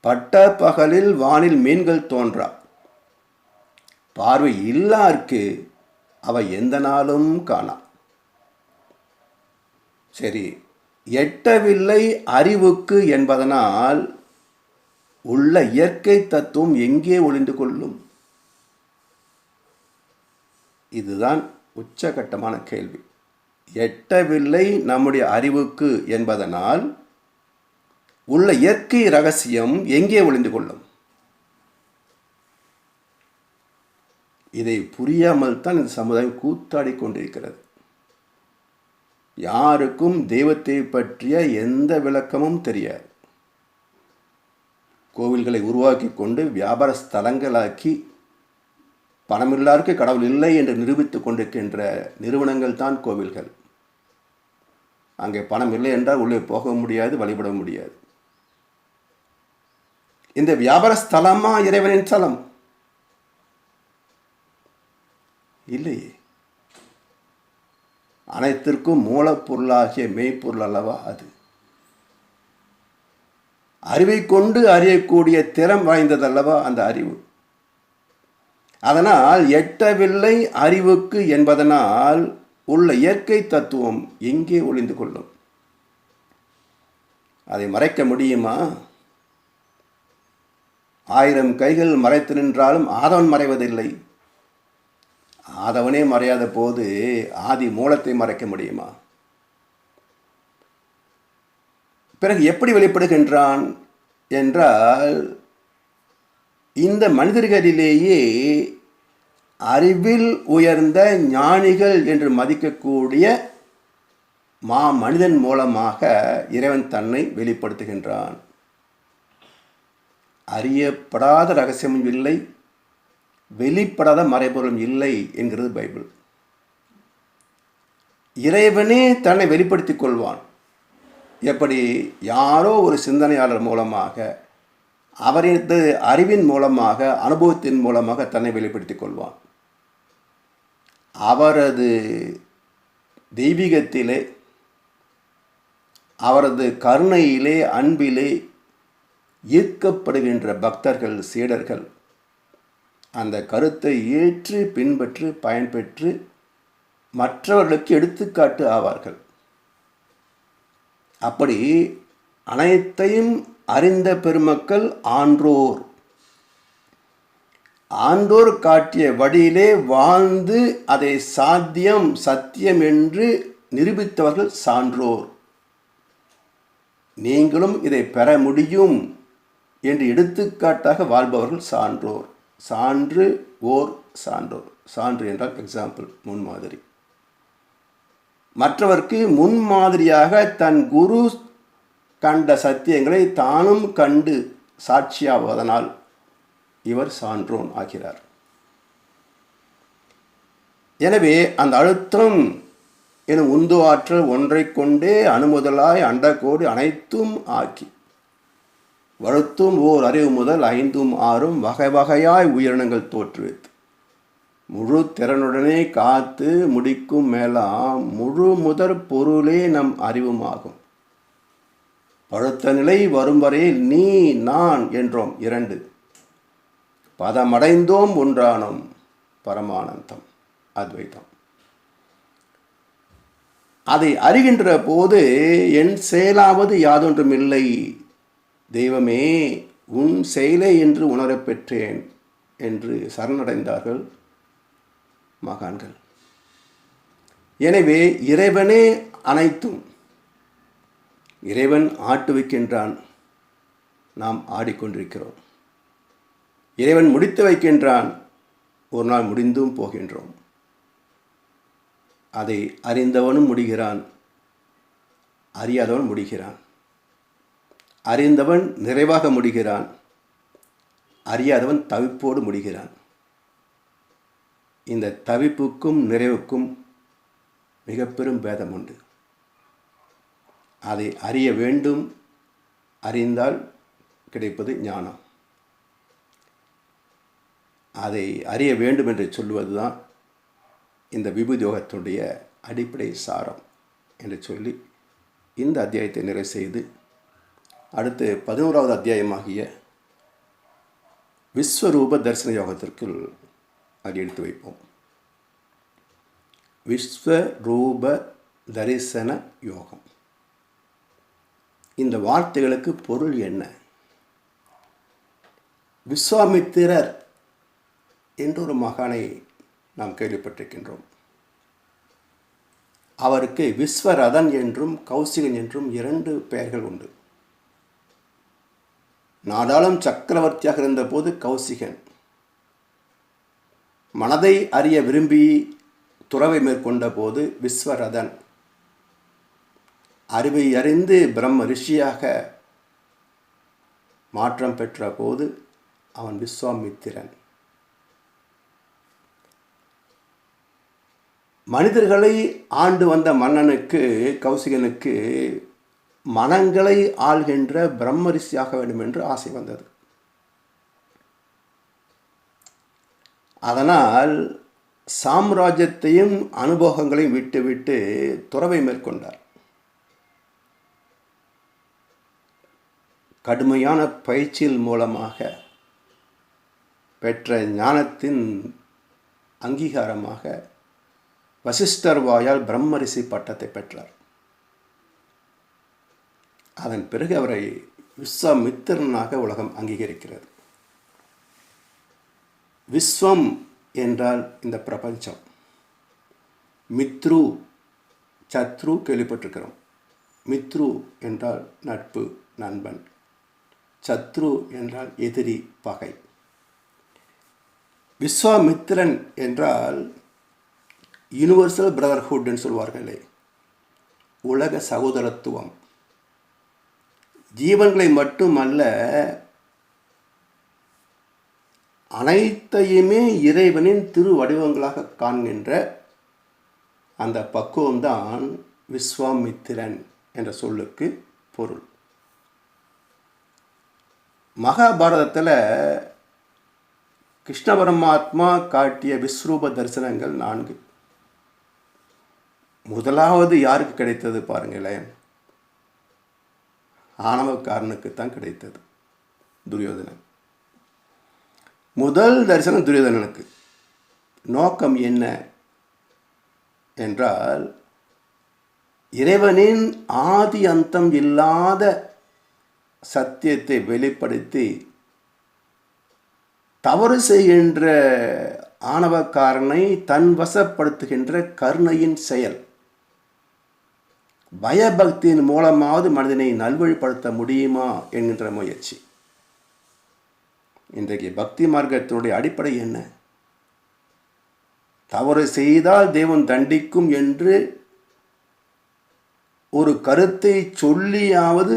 பட்ட பகலில் வானில் மீன்கள் தோன்றா. பார்வை இல்லார்க்கு அவை எந்த நாளும் காணா. சரி, எட்டவில்லை அறிவுக்கு என்பதனால் உள்ள இயற்கை தத்துவம் எங்கே ஒளிந்து கொள்ளும்? இதுதான் உச்சகட்டமான கேள்வி. எட்டவில்லை நம்முடைய அறிவுக்கு என்பதனால் உள்ள இயற்கை ரகசியம் எங்கே ஒளிந்து கொள்ளும்? இதை புரியாமல் தான் இந்த சமுதாயம் கூத்தாடி கொண்டிருக்கிறது. யாருக்கும் தெய்வத்தை பற்றிய எந்த விளக்கமும் தெரியாது. கோவில்களை உருவாக்கி கொண்டு வியாபார ஸ்தலங்களாக்கி பணமில்லாருக்கு கடவுள் இல்லை என்று நிரூபித்துக் கொண்டிருக்கின்ற நிறுவனங்கள் தான் கோவில்கள். அங்கே பணம் இல்லை என்றால் உள்ளே போக முடியாது, வழிபட முடியாது. இந்த வியாபார ஸ்தலமா இறைவனின் ஸ்தலம்? இல்லையே. அனைத்திற்கும் மூலப்பொருளாகிய மெய்ப்பொருள் அல்லவா அது. அறிவை கொண்டு அறியக்கூடிய திறம் வாய்ந்ததல்லவா அந்த அறிவு. அதனால் எட்டவில்லை அறிவுக்கு என்பதனால் உள்ள இயற்கை தத்துவம் எங்கே ஒளிந்து கொள்ளும்? அதை மறைக்க முடியுமா? 1000 கைகள் மறைத்து நின்றாலும் ஆதவன் மறைவதில்லை. ஆதவனே மறையாத போது ஆதி மூலத்தை மறைக்க முடியுமா? பிறகு எப்படி வெளிப்படுகின்றான் என்றால், இந்த மனிதர்களிலேயே அறிவில் உயர்ந்த ஞானிகள் என்று மதிக்கக்கூடிய மனிதன் மூலமாக இறைவன் தன்னை வெளிப்படுத்துகின்றான். அறியப்படாத ரகசியமும் இல்லை, வெளிப்படாத மறைபொருளும் இல்லை என்கிறது பைபிள். இறைவனே தன்னை வெளிப்படுத்திக் கொள்வான். எப்படி? யாரோ ஒரு சிந்தனையாளர் மூலமாக, அவரது அறிவின் மூலமாக, அனுபவத்தின் மூலமாக தன்னை வெளிப்படுத்திக் கொள்வான். அவரது தெய்வீகத்திலே, அவரது கருணையிலே, அன்பிலே ஈர்க்கப்படுகின்ற பக்தர்கள், சீடர்கள் அந்த கருத்தை ஏற்று பின்பற்றி பயன்பெற்று மற்றவர்களுக்கு எடுத்துக்காட்டு ஆவார்கள். அப்படி அனைத்தையும் அறிந்த பெருமக்கள் ஆன்றோர். ஆன்றோர் காட்டிய வழியிலே வாழ்ந்து அதை சாத்தியம், சத்தியம் என்று நிரூபித்தவர்கள் சான்றோர். நீங்களும் இதை பெற முடியும் என்று எடுத்துக்காட்டாக வாழ்பவர்கள் சான்றோர். சான்று ஓர் சான்றோர். சான்று என்றால் எக்ஸாம்பிள், முன்மாதிரி. மற்றவர்க்கு முன்மாதிரியாக தன் குரு கண்ட சத்தியங்களை தானும் கண்டு சாட்சியாவதனால் இவர் சான்றோன் ஆகிறார். எனவே அந்த அழுத்தம் எனும் உந்து ஆற்றல் ஒன்றை கொண்டே அணுமுதலாய் அண்டக்கோடு அனைத்தும் ஆக்கி வழுத்தும் ஓர் அறிவு முதல் 5ம் 6ம் வகை வகையாய் உயிரினங்கள் தோற்றுவித்து முழு திறனுடனே காத்து முடிக்கும் மேலாம் முழு முதற் பொருளே நம் அறிவுமாகும். பழுத்த நிலை வரும் வரையில் நீ நான் என்றோம் 2. பதமடைந்தோம் ஒன்றானோம் பரமானந்தம், அத்வைதம். அதை அறிகின்ற போது என் செயலாவது யாதொன்றுமில்லை தெய்வமே உன் செயலே என்று உணரப் பெற்றேன் என்று சரணடைந்தார்கள் மகான்கள். எனவே இறைவனே அனைத்தும். இறைவன் ஆட்டுவிக்கின்றான், நாம் ஆடிக்கொண்டிருக்கிறோம். இறைவன் முடித்து வைக்கின்றான், ஒரு நாள் முடிந்தும் போகின்றோம். அதை அறிந்தவனும் முடிகிறான், அறியாதவன் முடிகிறான். அறிந்தவன் நிறைவாக முடிகிறான், அறியாதவன் தவிப்போடு முடிகிறான். இந்த தவிப்புக்கும் நிறைவுக்கும் மிக பெரும் பேதம் உண்டு. அதை அறிய வேண்டும். அறிந்தால் கிடைப்பது ஞானம். அதை அறிய வேண்டும் என்று சொல்லுவது தான் இந்த விபூதி யோகத்தினுடைய அடிப்படை சாரம் என்று சொல்லி இந்த அத்தியாயத்தை நிறைவு செய்து அடுத்து 11வது அத்தியாயமாகிய விஸ்வரூப தரிசன யோகத்திற்குள் அதை எடுத்து வைப்போம். விஸ்வரூப தரிசன யோகம். இந்த வார்த்தைகளுக்கு பொருள் என்ன? விஸ்வாமித்திரர் என்றொரு மகானை நாம் கேள்விப்பட்டிருக்கின்றோம். அவருக்கு விஸ்வரதன் என்றும் கௌசிகன் என்றும் 2 பெயர்கள் உண்டு. நாடாளும் சக்கரவர்த்தியாக இருந்தபோது கௌசிகன், மனதை அறிய விரும்பி துறவை மேற்கொண்ட போது விஸ்வரதன், அறிவை அறிந்து பிரம்ம ரிஷியாக மாற்றம் பெற்ற போது அவன் விஸ்வாமித்திரன். மனிதர்களை ஆண்டு வந்த மன்னனுக்கு கௌசிகனுக்கு மனங்களை ஆள்கின்ற பிரம்ம ரிஷியாக வேண்டும் என்று ஆசை வந்தது. அதனால் சாம்ராஜ்யத்தையும் அனுபவங்களையும் விட்டுவிட்டு துறவை மேற்கொண்டார். கடுமையான பயிற்சியின் மூலமாக பெற்ற ஞானத்தின் அங்கீகாரமாக வசிஷ்டர் வாயால் பிரம்மரிஷி பட்டத்தை பெற்றார். அதன் பிறகு அவரை விஸ்வாமித்திரனாக உலகம் அங்கீகரிக்கிறது. விஸ்வம் என்றால் இந்த பிரபஞ்சம். மித்ரு, சத்ரு கேள்விப்பட்டிருக்கிறோம். மித்ரு என்றால் நட்பு, நண்பன். சத்ரு என்றால் எதிரி, பகை. விஸ்வாமித்திரன் என்றால் யூனிவர்சல் பிரதர்ஹுட் என்று சொல்வார்களே, உலக சகோதரத்துவம். ஜீவன்களை மட்டுமல்ல, அனைத்தையுமே இறைவனின் திரு வடிவங்களாக காண்கின்ற அந்த பக்குவம்தான் விஸ்வாமித்திரன் என்ற சொல்லுக்கு பொருள். மகாபாரதத்தில் கிருஷ்ண பரமாத்மா காட்டிய விஸ்வரூப தரிசனங்கள் 4. முதலாவது யாருக்கு கிடைத்தது பாருங்களேன்? ஆணவக்காரனுக்குத்தான் கிடைத்தது, துரியோதனன். முதல் தரிசனம் துரியோதனனுக்கு. நோக்கம் என்ன என்றால், இறைவனின் ஆதி அந்தம் இல்லாத சத்தியத்தை வெளிப்படுத்தி தவறு செய்கின்ற ஆணவக்காரனை தன் வசப்படுத்துகின்ற கருணையின் செயல். பயபக்தியின் மூலமாவது மனிதனை நல்வழிப்படுத்த முடியுமா என்கின்ற முயற்சி. இன்றைக்கு பக்தி மார்க்கத்தினுடைய அடிப்படை என்ன? தவறு செய்தால் தெய்வம் தண்டிக்கும் என்று ஒரு கருத்தை சொல்லியாவது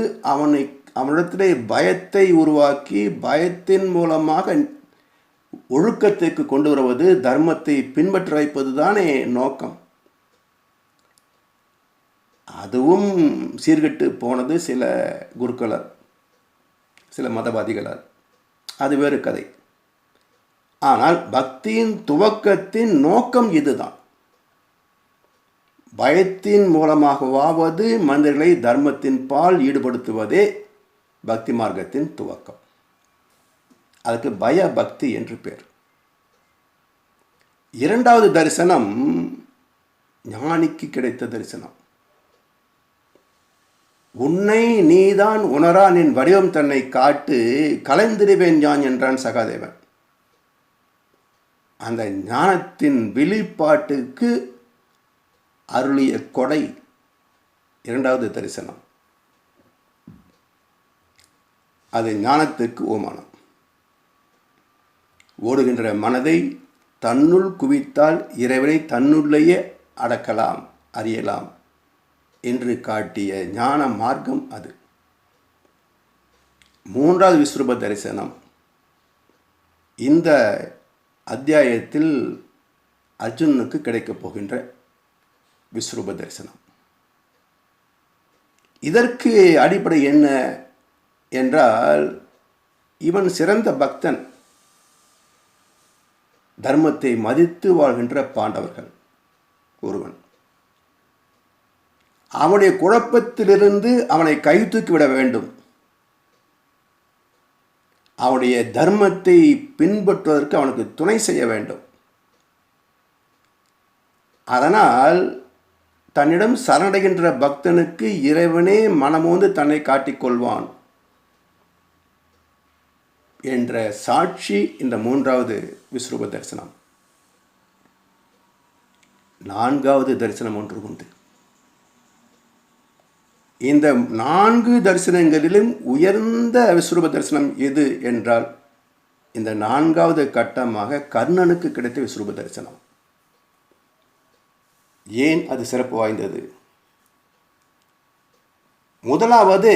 அவனிடத்திலே பயத்தை உருவாக்கி பயத்தின் மூலமாக ஒழுக்கத்திற்கு கொண்டு வருவது, தர்மத்தை பின்பற்ற வைப்பது தானே நோக்கம். அதுவும் சீர்கெட்டு போனது சில குருக்களால், சில மதவாதிகளால். அது வேறு கதை. ஆனால் பக்தியின் துவக்கத்தின் நோக்கம் இதுதான். பயத்தின் மூலமாகவாவது மனிதர்களை தர்மத்தின் பால் ஈடுபடுத்துவதே பக்தி மார்க்கத்தின் துவக்கம். அதுக்கு பய பக்தி என்று பேர். 2வது தரிசனம் ஞானிக்கு கிடைத்த தரிசனம். உன்னை நீதான் உணரா நின் வடிவம் தன்னை காட்டு, கலைந்திருவேன் ஞான் என்றான் சகாதேவன். அந்த ஞானத்தின் வெளிப்பாட்டுக்கு அருளிய கொடை 2வது தரிசனம். அது ஞானத்துக்கு ஓமானம். ஓடுகின்ற மனதை தன்னுள் குவித்தால் இறைவனை தன்னுள்ளேயே அடக்கலாம், அறியலாம் என்று காட்டிய ஞான மார்க்கம் அது. 3வது விஸ்வரூப தரிசனம் இந்த அத்தியாயத்தில் அர்ஜுனனுக்கு கிடைக்கப் போகின்ற விஸ்வரூப தரிசனம். இதற்கு அடிப்படை என்ன என்றால், இவன் சிறந்த பக்தன், தர்மத்தை மதித்து வாழ்கின்ற பாண்டவர்கள் ஒருவன். அவனுடைய குழப்பத்திலிருந்து அவனை கை தூக்கிவிட வேண்டும். அவனுடைய தர்மத்தை பின்பற்றுவதற்கு அவனுக்கு துணை செய்ய வேண்டும். அதனால் தன்னிடம் சரணடைகின்ற பக்தனுக்கு இறைவனே மனமோந்து தன்னை காட்டிக்கொள்வான் என்ற சாட்சி இந்த மூன்றாவது விஸ்வரூப தரிசனம். நான்காவது தரிசனம் ஒன்று உண்டு. இந்த 4 தரிசனங்களிலும் உயர்ந்த விஸ்வரூப தரிசனம் எது என்றால், இந்த 4வது கட்டமாக கர்ணனுக்கு கிடைத்த விஸ்வரூப தரிசனம். ஏன் அது சிறப்பு வாய்ந்தது? முதலாவது,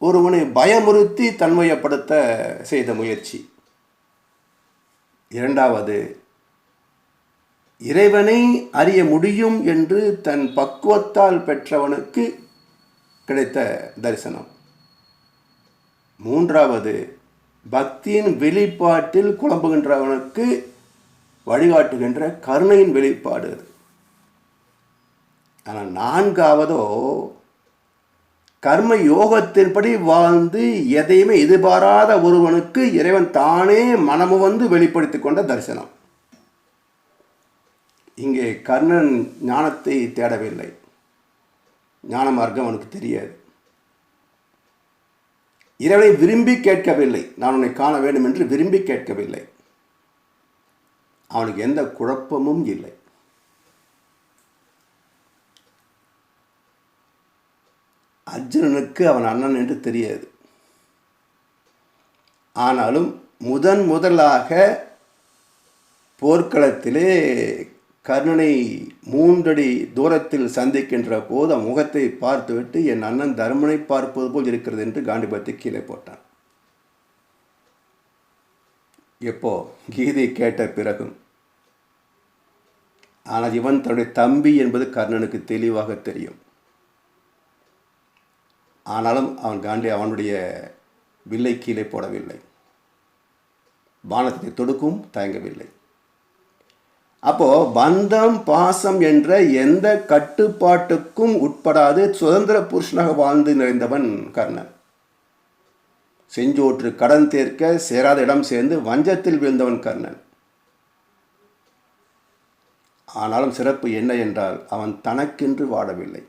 ஒருவனை பயமுறுத்தி தன்மையப்படுத்த செய்த முயற்சி. இரண்டாவது, இறைவனை அறிய முடியும் என்று தன் பக்குவத்தால் பெற்றவனுக்கு கிடைத்த தரிசனம். மூன்றாவது, பக்தியின் வெளிப்பாட்டில் குழம்புகின்றவனுக்கு வழிகாட்டுகின்ற கருணையின் வெளிப்பாடு அது. ஆனால் நான்காவதோ, கர்ம யோகத்தின்படி வாழ்ந்து எதையுமே எதிர்பாராத ஒருவனுக்கு இறைவன் தானே மனமு வந்து வெளிப்படுத்தி கொண்ட தரிசனம். இங்கே கர்ணன் ஞானத்தை தேடவில்லை, ஞான மார்க்கம் அவனுக்கு தெரியாது. இறைவனை விரும்பி கேட்கவில்லை, நான் உன்னை காண வேண்டும் என்று விரும்பி கேட்கவில்லை. அவனுக்கு எந்த குழப்பமும் இல்லை. அர்ஜுனனுக்கு அவன் அண்ணன் என்று தெரியாது. ஆனாலும் முதலாக போர்க்களத்திலே கர்ணனை 3 அடி தூரத்தில் சந்திக்கின்ற போது முகத்தை பார்த்துவிட்டு, என் அண்ணன் தர்மனை பார்ப்பது போல் இருக்கிறது என்று காண்டிபத்தை கீழே போட்டான். எப்போ? கீதை கேட்ட பிறகும். ஆனால் இவன் தன்னுடைய தம்பி என்பது கர்ணனுக்கு தெளிவாக தெரியும். ஆனாலும் அவனுடைய வில்லை கீழே போடவில்லை, பானத்தை தொடுக்கும் தயங்கவில்லை. அப்போ பந்தம் பாசம் என்ற எந்த கட்டுப்பாட்டுக்கும் உட்படாது சுதந்திர புருஷனாக வாழ்ந்து நிறைந்தவன் கர்ணன். செஞ்சோற்று கடன் தேர்க்க சேராத இடம் சேர்ந்து வஞ்சத்தில் வீழ்ந்தவன் கர்ணன். ஆனாலும் சிறப்பு என்ன என்றால், அவன் தனக்கென்று வாழவில்லை.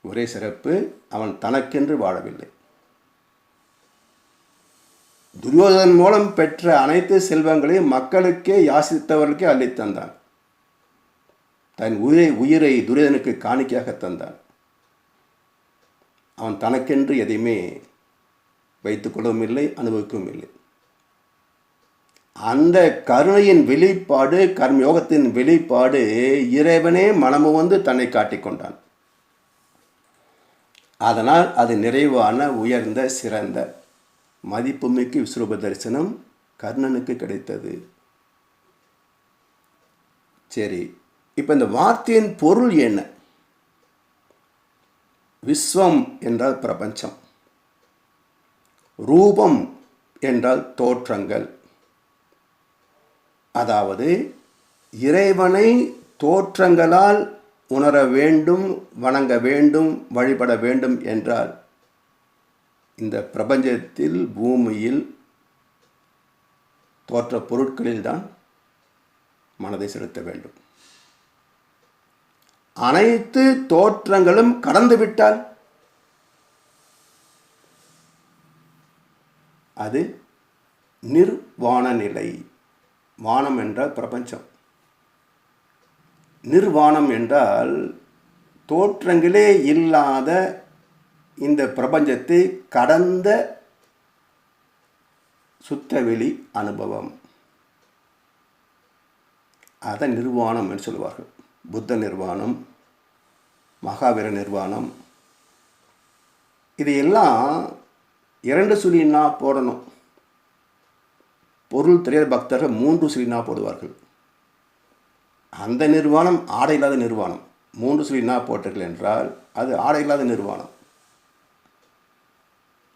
ஒரே சிறப்பு, அவன் தனக்கென்று வாழவில்லை. துரியோதனன் மூலம் பெற்ற அனைத்து செல்வங்களையும் மக்களுக்கே யாசித்தவர்களுக்கே அள்ளித்தந்தான். தன் உயிரை துரியோதனுக்கு காணிக்கையாக தந்தான். அவன் தனக்கென்று எதையுமே வைத்துக் கொள்ளவும் இல்லை, அனுபவிக்கவும் இல்லை. அந்த கருணையின் வெளிப்பாடு, கர்மயோகத்தின் வெளிப்பாடு, இறைவனே மனமு வந்து தன்னை காட்டிக்கொண்டான். அதனால் அது நிறைவான உயர்ந்த சிறந்த மதிப்புமிக்க விஸ்வரூப தரிசனம் கர்ணனுக்கு கிடைத்தது. சரி, இப்போ இந்த வார்த்தையின் பொருள் என்ன? விஸ்வம் என்றால் பிரபஞ்சம், ரூபம் என்றால் தோற்றங்கள். அதாவது இறைவனை தோற்றங்களால் உணர வேண்டும், வணங்க வேண்டும், வழிபட வேண்டும் என்றால் இந்த பிரபஞ்சத்தில், பூமியில் தோற்ற பொருட்களில்தான் மனதை செலுத்த வேண்டும். அனைத்து தோற்றங்களும் கடந்துவிட்டால் அது நிர்வாண நிலை. வானம் என்றால் பிரபஞ்சம், நிர்வாணம் என்றால் தோற்றங்களே இல்லாத இந்த பிரபஞ்சத்தை கடந்த சுத்தவெளி அனுபவம். அதை நிர்வாணம் என்று சொல்லுவார்கள். புத்த நிர்வாணம், மகாவீர நிர்வாணம், இதையெல்லாம் 2 சுழினா போடணும். பொருள் தெரியாத பக்தர்கள் 3 சுழினா போடுவார்கள். அந்த நிர்வாணம் ஆடை இல்லாத நிர்வாணம். 3 சொல்லி என்ன போட்டிருக்கல என்றால் அது ஆடை இல்லாத நிர்வாணம்.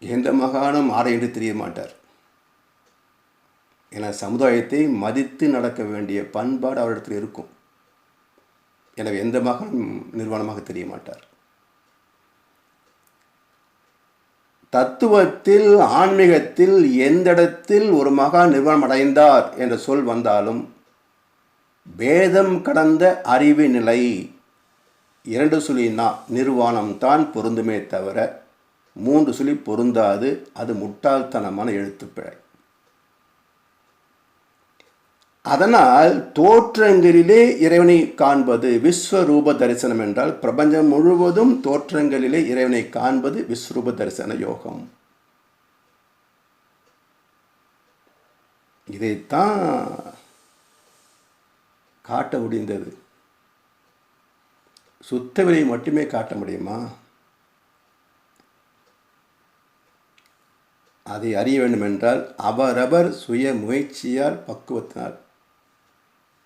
எந்த மகானும் ஆடை என்று தெரிய மாட்டார். என சமுதாயத்தை மதித்து நடக்க வேண்டிய பண்பாடு அவரிடத்தில் இருக்கும். எனவே எந்த மகானும் நிர்வாணமாக தெரிய மாட்டார். தத்துவத்தில் ஆன்மீகத்தில் எந்த இடத்தில் ஒரு மகான் நிர்வாணம் அடைந்தார் என்ற சொல் வந்தாலும் பேதம் கடந்த அறிவு நிலை 2 சொல்லி நிர்வாணம் தான் பொருந்துமே தவிர 3 சொல்லி பொருந்தாது. அது முட்டாள்தனமான எழுத்துப்பிழை. அதனால் தோற்றங்களிலே இறைவனை காண்பது விஸ்வரூப தரிசனம் என்றால் பிரபஞ்சம் முழுவதும் தோற்றங்களிலே இறைவனை காண்பது விஸ்வரூப தரிசன யோகம். இதைத்தான் காட்ட முடிந்தது. சுத்த வெளியை மட்டுமே காட்ட முடியுமா? அதை அறிய வேண்டுமென்றால் அவரவர் சுய முயற்சியால் பக்குவத்தினால்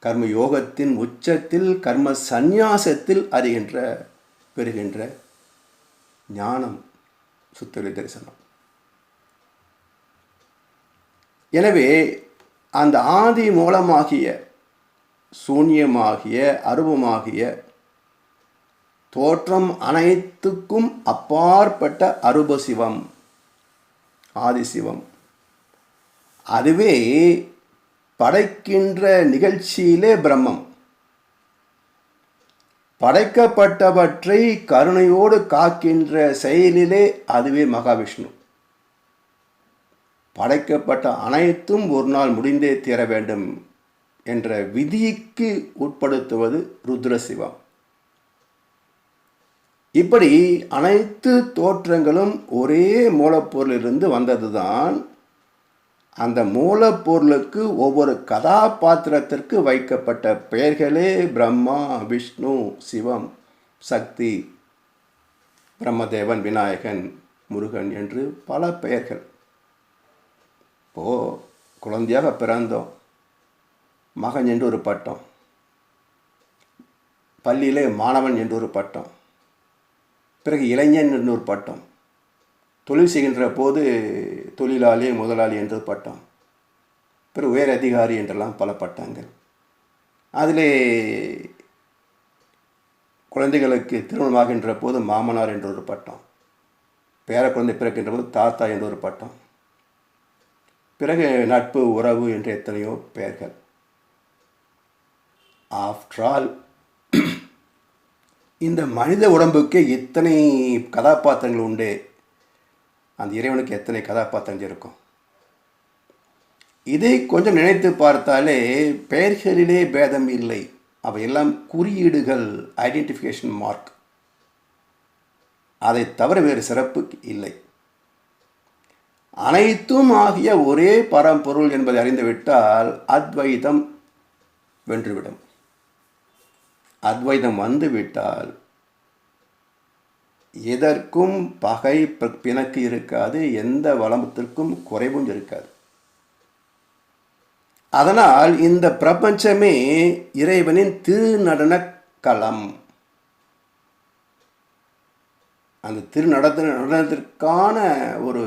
கர்ம யோகத்தின் உச்சத்தில் கர்ம சந்நியாசத்தில் பெறுகின்ற ஞானம் சுத்தவெளி தரிசனம். எனவே அந்த ஆதி மூலமாகிய சூன்யமாகிய அருவமாகிய தோற்றம் அனைத்துக்கும் அப்பாற்பட்ட அருப சிவம் ஆதிசிவம், அதுவே படைக்கின்ற நிகழ்ச்சியிலே பிரம்மம், படைக்கப்பட்டவற்றை கருணையோடு காக்கின்ற செயலிலே அதுவே மகாவிஷ்ணு. படைக்கப்பட்ட அனைத்தும் ஒரு நாள் முடிந்தே தீர வேண்டும் என்ற விதிக்கு உட்படுத்துவது ருத்ரசிவம். இப்படி அனைத்து தோற்றங்களும் ஒரே மூலப்பொருளிலிருந்து வந்ததுதான். அந்த மூலப்பொருளுக்கு ஒவ்வொரு கதாபாத்திரத்திற்கு வைக்கப்பட்ட பெயர்களே பிரம்மா, விஷ்ணு, சிவம், சக்தி, பிரம்மதேவன், விநாயகன், முருகன் என்று பல பெயர்கள். குழந்தையாக பிறந்தோம், மகன் என்று ஒரு பட்டம், பள்ளியிலே மாணவன் என்று ஒரு பட்டம், பிறகு இளைஞன் என்று ஒரு பட்டம், தொழில் செய்கின்ற போது தொழிலாளி, முதலாளி என்று பட்டம், பிறகு உயர் அதிகாரி என்றெல்லாம் பல பட்டங்கள். அதிலே குழந்தைகளுக்கு திருமணமாகின்ற போது மாமனார் என்ற ஒரு பட்டம், பேர குழந்தை பிறக்கின்ற போது தாத்தா என்ற ஒரு பட்டம், பிறகு நட்பு, உறவு என்று எத்தனையோ பெயர்கள். ஆஃப்டர் ஆல் இந்த மனித உடம்புக்கு இத்தனை கதாபாத்திரங்கள் உண்டு. அந்த இறைவனுக்கு எத்தனை கதாபாத்திரங்கள் இருக்கும்? இதை கொஞ்சம் நினைத்து பார்த்தாலே பெயர்களிலே பேதம் இல்லை. அவையெல்லாம் குறியீடுகள், ஐடென்டிஃபிகேஷன் மார்க். அதை தவிர வேறு சிறப்பு இல்லை. அனைத்தும் ஆகிய ஒரே பரம்பொருள் என்பதை அறிந்துவிட்டால் அத்வைதம் வென்றுவிடும். அத்வைதம் வந்துவிட்டால் எதற்கும் பகை பிணக்கு இருக்காது, எந்த வளத்திற்கும் குறைவும் இருக்காது. அதனால் இந்த பிரபஞ்சமே இறைவனின் திருநடன களம். அந்த நடனத்திற்கான ஒரு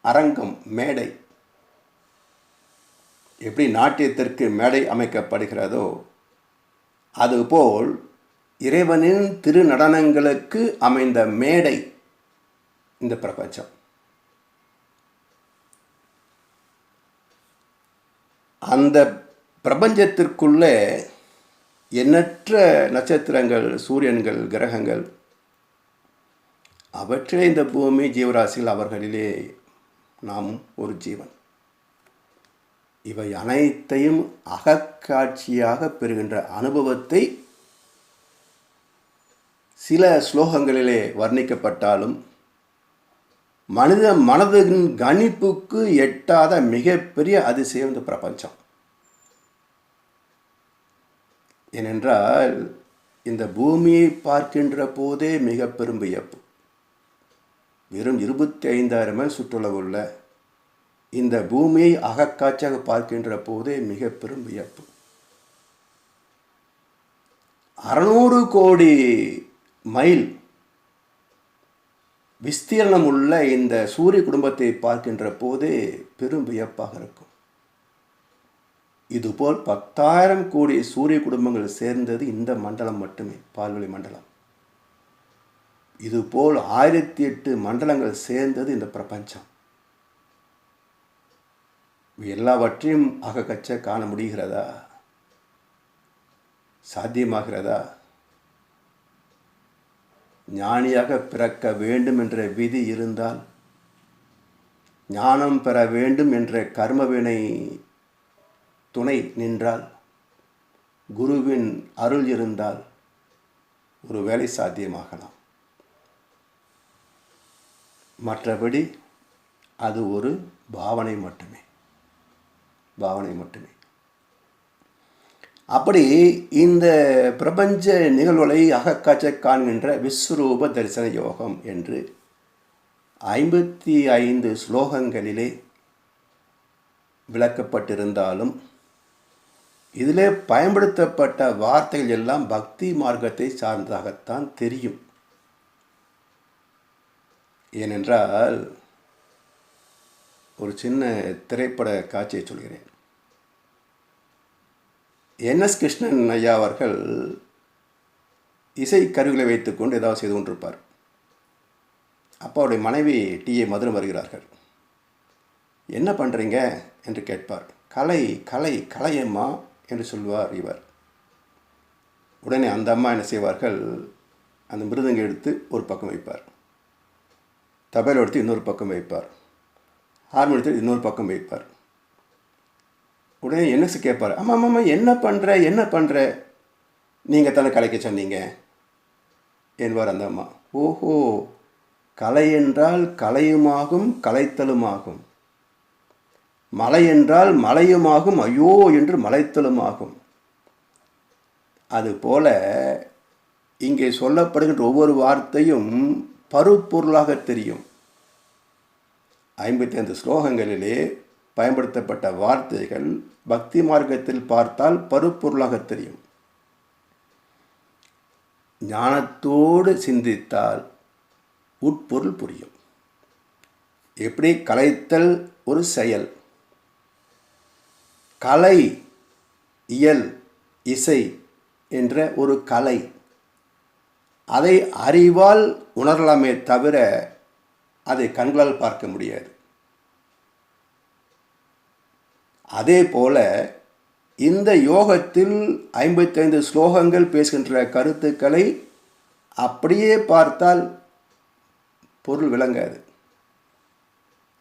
அரங்கம், மேடை. எப்படி நாட்டியத்திற்கு மேடை அமைக்கப்படுகிறதோ அதுபோல் இறைவனின் திருநடனங்களுக்கு அமைந்த மேடை இந்த பிரபஞ்சம். அந்த பிரபஞ்சத்திற்குள்ளே எண்ணற்ற நட்சத்திரங்கள், சூரியன்கள், கிரகங்கள், அவற்றிலே இந்த பூமி, ஜீவராசிகள், அவர்களிலே நாமும் ஒரு ஜீவன். இவை அனைத்தையும் அகக்காட்சியாக பெறுகின்ற அனுபவத்தை சில ஸ்லோகங்களிலே வர்ணிக்கப்பட்டாலும் மனித மனதின் கணிப்புக்கு எட்டாத மிகப்பெரிய அதிசயம் இந்த பிரபஞ்சம். ஏனென்றால் இந்த பூமியை பார்க்கின்ற போதே மிக பெரும் வியப்பு. வெறும் 25,000 மைல் சுற்றுலவுள்ள இந்த பூமியை அகக்காட்சியாக பார்க்கின்ற போதே மிக பெரும் வியப்பு. 600 கோடி மைல் விஸ்தீர்ணம் உள்ள இந்த சூரிய குடும்பத்தை பார்க்கின்ற போது பெரும் வியப்பாக இருக்கும். இதுபோல் 10,000 கோடி சூரிய குடும்பங்கள் சேர்ந்தது இந்த மண்டலம் மட்டுமே, பால்வெளி மண்டலம். இதுபோல் 1008 மண்டலங்கள் சேர்ந்தது இந்த பிரபஞ்சம். எல்லாவற்றையும் அகக்கச்ச காண முடிகிறதா? சாத்தியமாகிறதா? ஞானியாக பிறக்க வேண்டும் என்ற விதி இருந்தால், ஞானம் பெற வேண்டும் என்ற கர்மவினை துணை நின்றால், குருவின் அருள் இருந்தால் ஒரு வேலை சாத்தியமாகலாம். மற்றபடி அது ஒரு பாவனை மட்டுமே, பாவனை மட்டுமே. அப்படி இந்த பிரபஞ்ச நிகழ்வுகளை அகக்காட்ச காண்கின்ற விஸ்வரூப தரிசன யோகம் என்று 55 ஸ்லோகங்களிலே விளக்கப்பட்டிருந்தாலும், இதிலே பயன்படுத்தப்பட்ட வார்த்தைகள் எல்லாம் பக்தி மார்க்கத்தை சார்ந்ததாகத்தான் தெரியும். ஏனென்றால் ஒரு சின்ன திரைப்பட காட்சியை சொல்கிறேன். என்எஸ் கிருஷ்ணன் ஐயா அவர்கள் இசை கருவிகளை வைத்துக்கொண்டு ஏதாவது செய்து கொண்டிருப்பார். அப்போ அவருடைய மனைவி டி.ஏ. மதுரம் வருகிறார்கள். என்ன பண்ணுறீங்க என்று கேட்பார். கலை கலை கலையம்மா என்று சொல்வார் இவர். உடனே அந்த அம்மா என்ன செய்வார்கள், அந்த மிருதங்க எடுத்து ஒரு பக்கம் வைப்பார், தபேல் எடுத்து இன்னொரு பக்கம் வைப்பார், ஹார்மோனியம் எடுத்து இன்னொரு பக்கம் வைப்பார். உடனே என்னஸ் கேட்பார், ஆமாம் என்ன பண்ணுற, நீங்கள் தானே கலைக்க சொன்னீங்க என்பார் அந்த அம்மா. ஓஹோ, கலை என்றால் கலையுமாகும் கலைத்தலுமாகும், மலை என்றால் மலையுமாகும் ஐயோ என்று மலைத்தலுமாகும். அதுபோல இங்கே சொல்லப்படுகின்ற ஒவ்வொரு வார்த்தையும் பருப்பொருளாக தெரியும். 55 ஸ்லோகங்களிலே பயன்படுத்தப்பட்ட வார்த்தைகள் பக்தி மார்க்கத்தில் பார்த்தால் பருப்பொருளாக தெரியும். ஞானத்தோடு சிந்தித்தால் உட்பொருள் புரியும். எப்படி கலைத்தல் ஒரு செயல், கலை இயல் இசை என்ற ஒரு கலை, அதை அறிவால் உணரலாமே தவிர அதை கண்களால் பார்க்க முடியாது. அதே போல இந்த யோகத்தில் 55 ஸ்லோகங்கள் பேசுகின்ற கருத்துக்களை அப்படியே பார்த்தால் பொருள் விளங்காது.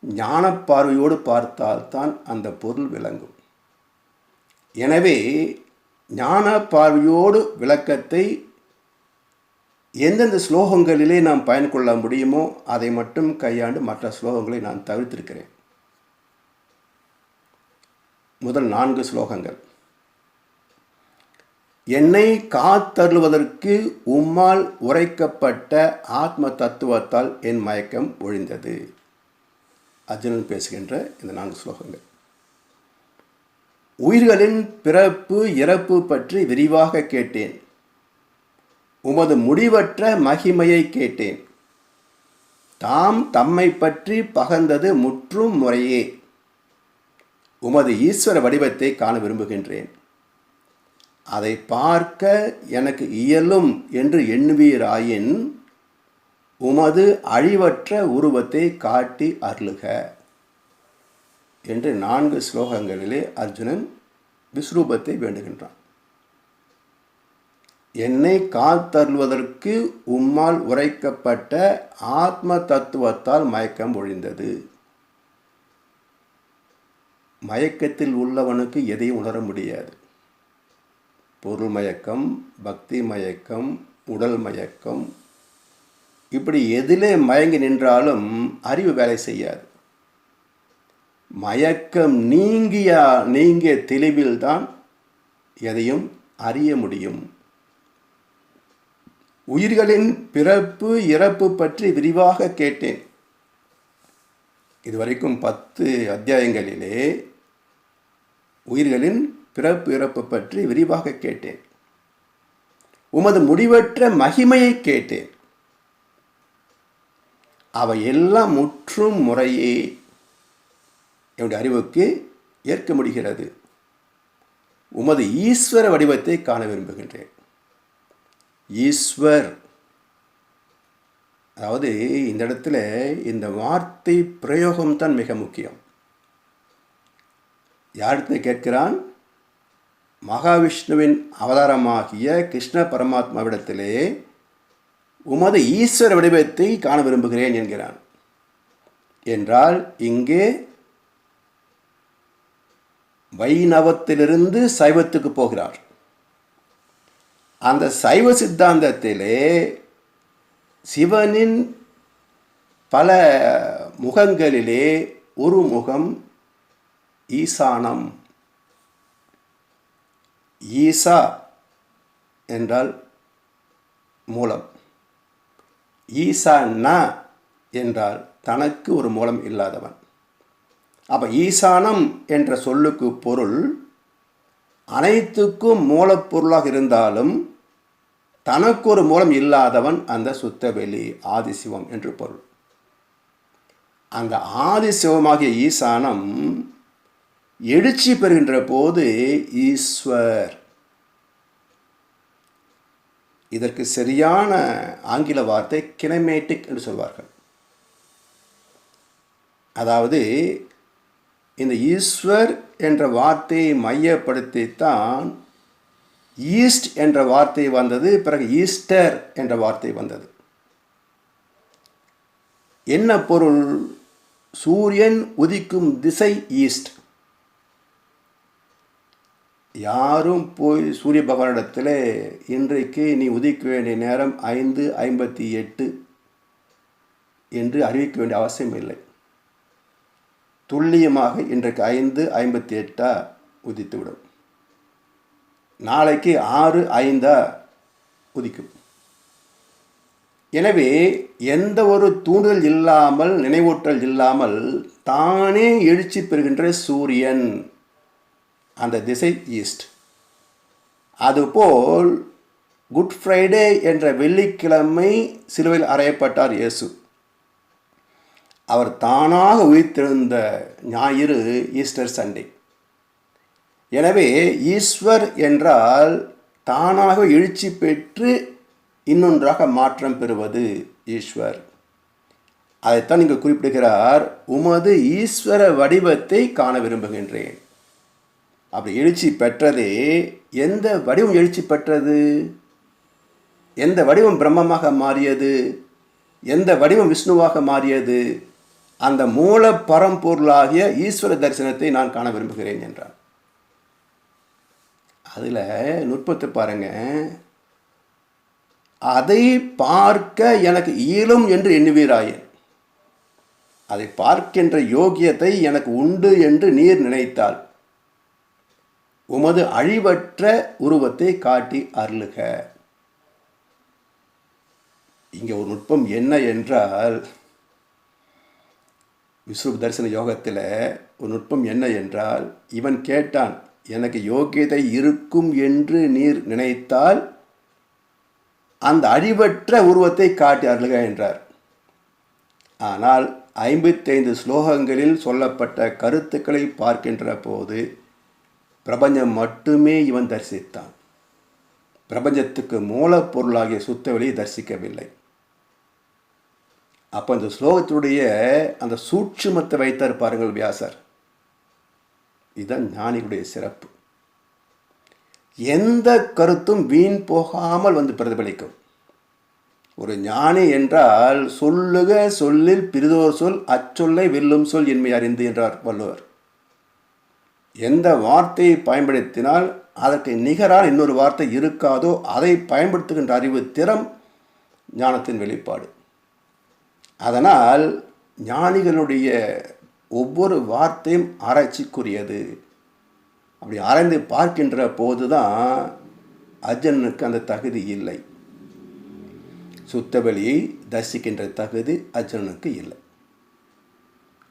ஞான பார்வையோடு பார்த்தால்தான் அந்த பொருள் விளங்கும். எனவே ஞான பார்வையோடு விளக்கத்தை எந்தெந்த ஸ்லோகங்களிலே நாம் பயன் கொள்ள முடியுமோ அதை மட்டும் கையாண்டு மற்ற ஸ்லோகங்களை நான் தவிர்த்திருக்கிறேன். முதல் 4 ஸ்லோகங்கள். என்னை காத்தருளுவதற்கு உம்மால் உரைக்கப்பட்ட ஆத்ம தத்துவத்தால் என் மயக்கம் ஒழிந்தது. அர்ஜுனன் பேசுகின்ற இந்த 4 ஸ்லோகங்கள். உயிர்களின் பிறப்பு இறப்பு பற்றி விரிவாக கேட்டேன், உமது முடிவற்ற மகிமையை கேட்டேன், தாம் தம்மை பற்றி பகர்ந்தது முற்றும் முறையே, உமது ஈஸ்வர வடிவத்தை காண விரும்புகின்றேன், அதை பார்க்க எனக்கு இயலும் என்று எண்ணுவீராயின் உமது அழிவற்ற உருவத்தை காட்டி அருளுக என்று 4 ஸ்லோகங்களிலே அர்ஜுனன் விஸ்வரூபத்தை வேண்டுகின்றான். என்னை காத்தருள்வதற்கு உம்மால் உரைக்கப்பட்ட ஆத்ம தத்துவத்தால் மயக்கம் ஒழிந்தது. மயக்கத்தில் உள்ளவனுக்கு எதையும் உணர முடியாது. பொருள் மயக்கம், பக்தி மயக்கம், உடல் மயக்கம், இப்படி எதிலே மயங்கி நின்றாலும் அறிவு வேலை செய்யாது. மயக்கம் நீங்கிய தெளிவில்தான் எதையும் அறிய முடியும். உயிர்களின் பிறப்பு இறப்பு பற்றி விரிவாக கேட்டேன். இதுவரைக்கும் 10 அத்தியாயங்களிலே உயிர்களின் பிறப்பு இறப்பு பற்றி விரிவாக கேட்டேன். உமது முடிவற்ற மகிமையை கேட்டேன். அவை எல்லாம் முற்றும் முறையே என்னுடைய அறிவுக்கு ஏற்க முடிகிறது. உமது ஈஸ்வர வடிவத்தை காண விரும்புகின்றேன். ஈஸ்வர், அதாவது இந்த இடத்துல இந்த வார்த்தை பிரயோகம்தான் மிக முக்கியம். யார்கிட்ட கேட்கிறான்? மகாவிஷ்ணுவின் அவதாரமாகிய கிருஷ்ண பரமாத்மாவிடத்திலே உமது ஈஸ்வர வடிவத்தை காண விரும்புகிறேன் என்கிறான். என்றால் இங்கே வைணவத்திலிருந்து சைவத்துக்கு போகிறார். அந்த சைவ சித்தாந்தத்திலே சிவனின் பல முகங்களிலே ஒரு முகம் ஈசானம். ஈசா என்றால் மூலம், ஈசானா என்றால் தனக்கு ஒரு மூலம் இல்லாதவன். அப்போ ஈசானம் என்ற சொல்லுக்கு பொருள் அனைத்துக்கும் மூலப்பொருளாக இருந்தாலும் தனக்கு ஒரு மூலம் இல்லாதவன் அந்த சுத்தவெளி ஆதிசிவம் என்று பொருள். அந்த ஆதிசிவமாகிய ஈசானம் எழுச்சி பெறுகின்ற போது ஈஸ்வர். இதற்கு சரியான ஆங்கில வார்த்தை கினமேட்டிக் என்று சொல்வார்கள். அதாவது இந்த ஈஸ்வர் என்ற வார்த்தையை மையப்படுத்தித்தான் ஈஸ்ட் என்ற வார்த்தை வந்தது. பிறகு ஈஸ்டர் என்ற வார்த்தை வந்தது. என்ன பொருள்? சூரியன் உதிக்கும் திசை ஈஸ்ட். யாரும் போய் சூரிய பகவானிடத்தில் இன்றைக்கு நீ உதிக்க வேண்டிய நேரம் 5:58 என்று அறிவிக்க வேண்டிய அவசியம் இல்லை. துல்லியமாக இன்றைக்கு 5:58 உதித்துவிடும். நாளைக்கு 6:05 உதிக்கும். எனவே எந்த ஒரு தூண்டுதல் இல்லாமல், நினைவூட்டல் இல்லாமல் தானே எழுச்சி பெறுகின்ற சூரியன், அந்த திசை ஈஸ்ட். அதுபோல் குட் ஃப்ரைடே என்ற வெள்ளிக்கிழமை சிலுவையில் அறையப்பட்டார் இயேசு. அவர் தானாக உயிர்த்தெழுந்த ஞாயிறு ஈஸ்டர் சண்டே. எனவே ஈஸ்வர் என்றால் தானாக எழுச்சி பெற்று இன்னொன்றாக மாற்றம் பெறுவது ஈஸ்வர். அதைத்தான் இங்கு குறிப்பிடுகிறார், உமது ஈஸ்வர வடிவத்தை காண விரும்புகின்றேன். அப்படி எழுச்சி பெற்றதே, எந்த வடிவம் எழுச்சி பெற்றது? எந்த வடிவம் பிரம்மமாக மாறியது? எந்த வடிவம் விஷ்ணுவாக மாறியது? அந்த மூல பரம்பொருளாகிய ஈஸ்வர தரிசனத்தை நான் காண விரும்புகிறேன் என்றார். அதில் நுட்பத்தை பாருங்க. அதை பார்க்க எனக்கு இயலும் என்று எண்ணுவீராயின், அதை பார்க்கின்ற யோகியத்தை எனக்கு உண்டு என்று நீர் நினைத்தால் உமது அழிவற்ற உருவத்தை காட்டி அருளுக. இங்கே ஒரு நுட்பம் என்ன என்றால், விஸ்வரூப தரிசன யோகத்தில் ஒரு நுட்பம் என்ன என்றால், இவன் கேட்டான், எனக்கு யோகியதை இருக்கும் என்று நீர் நினைத்தால் அந்த அழிவற்ற உருவத்தை காட்டி அருளுக என்றார். ஆனால் 55 ஸ்லோகங்களில் சொல்லப்பட்ட கருத்துக்களை பார்க்கின்ற போது பிரபஞ்சம் மட்டுமே இவன் தரிசித்தான். பிரபஞ்சத்துக்கு மூலப்பொருளாகிய சுத்தவெளியை தரிசிக்கவில்லை. அப்போ இந்த ஸ்லோகத்துடைய அந்த சூட்சுமத்தை வைத்தார் பாருங்கள் வியாசர். இதுதான் ஞானிகளுடைய சிறப்பு. எந்த கருத்தும் வீண் போகாமல் வந்து பிரதிபலிக்கும். ஒரு ஞானி என்றால் சொல்லுக சொல்லில் பிரிதோர் சொல், அச்சொல்லை வெல்லும் சொல் இன்மை அறிந்து என்றார் வள்ளுவர். எந்த வார்த்தையை பயன்படுத்தினால் அதற்கு நிகரான இன்னொரு வார்த்தை இருக்காதோ அதை பயன்படுத்துகின்ற அறிவு திறம் ஞானத்தின் வெளிப்பாடு. அதனால் ஞானிகளுடைய ஒவ்வொரு வார்த்தையும் ஆராய்ச்சிக்குரியது. அப்படி ஆராய்ந்து பார்க்கின்ற போது தான் அர்ஜுனனுக்கு அந்த தகுதி இல்லை. சுத்தவெளியை தரிசிக்கின்ற தகுதி அர்ஜுனனுக்கு இல்லை.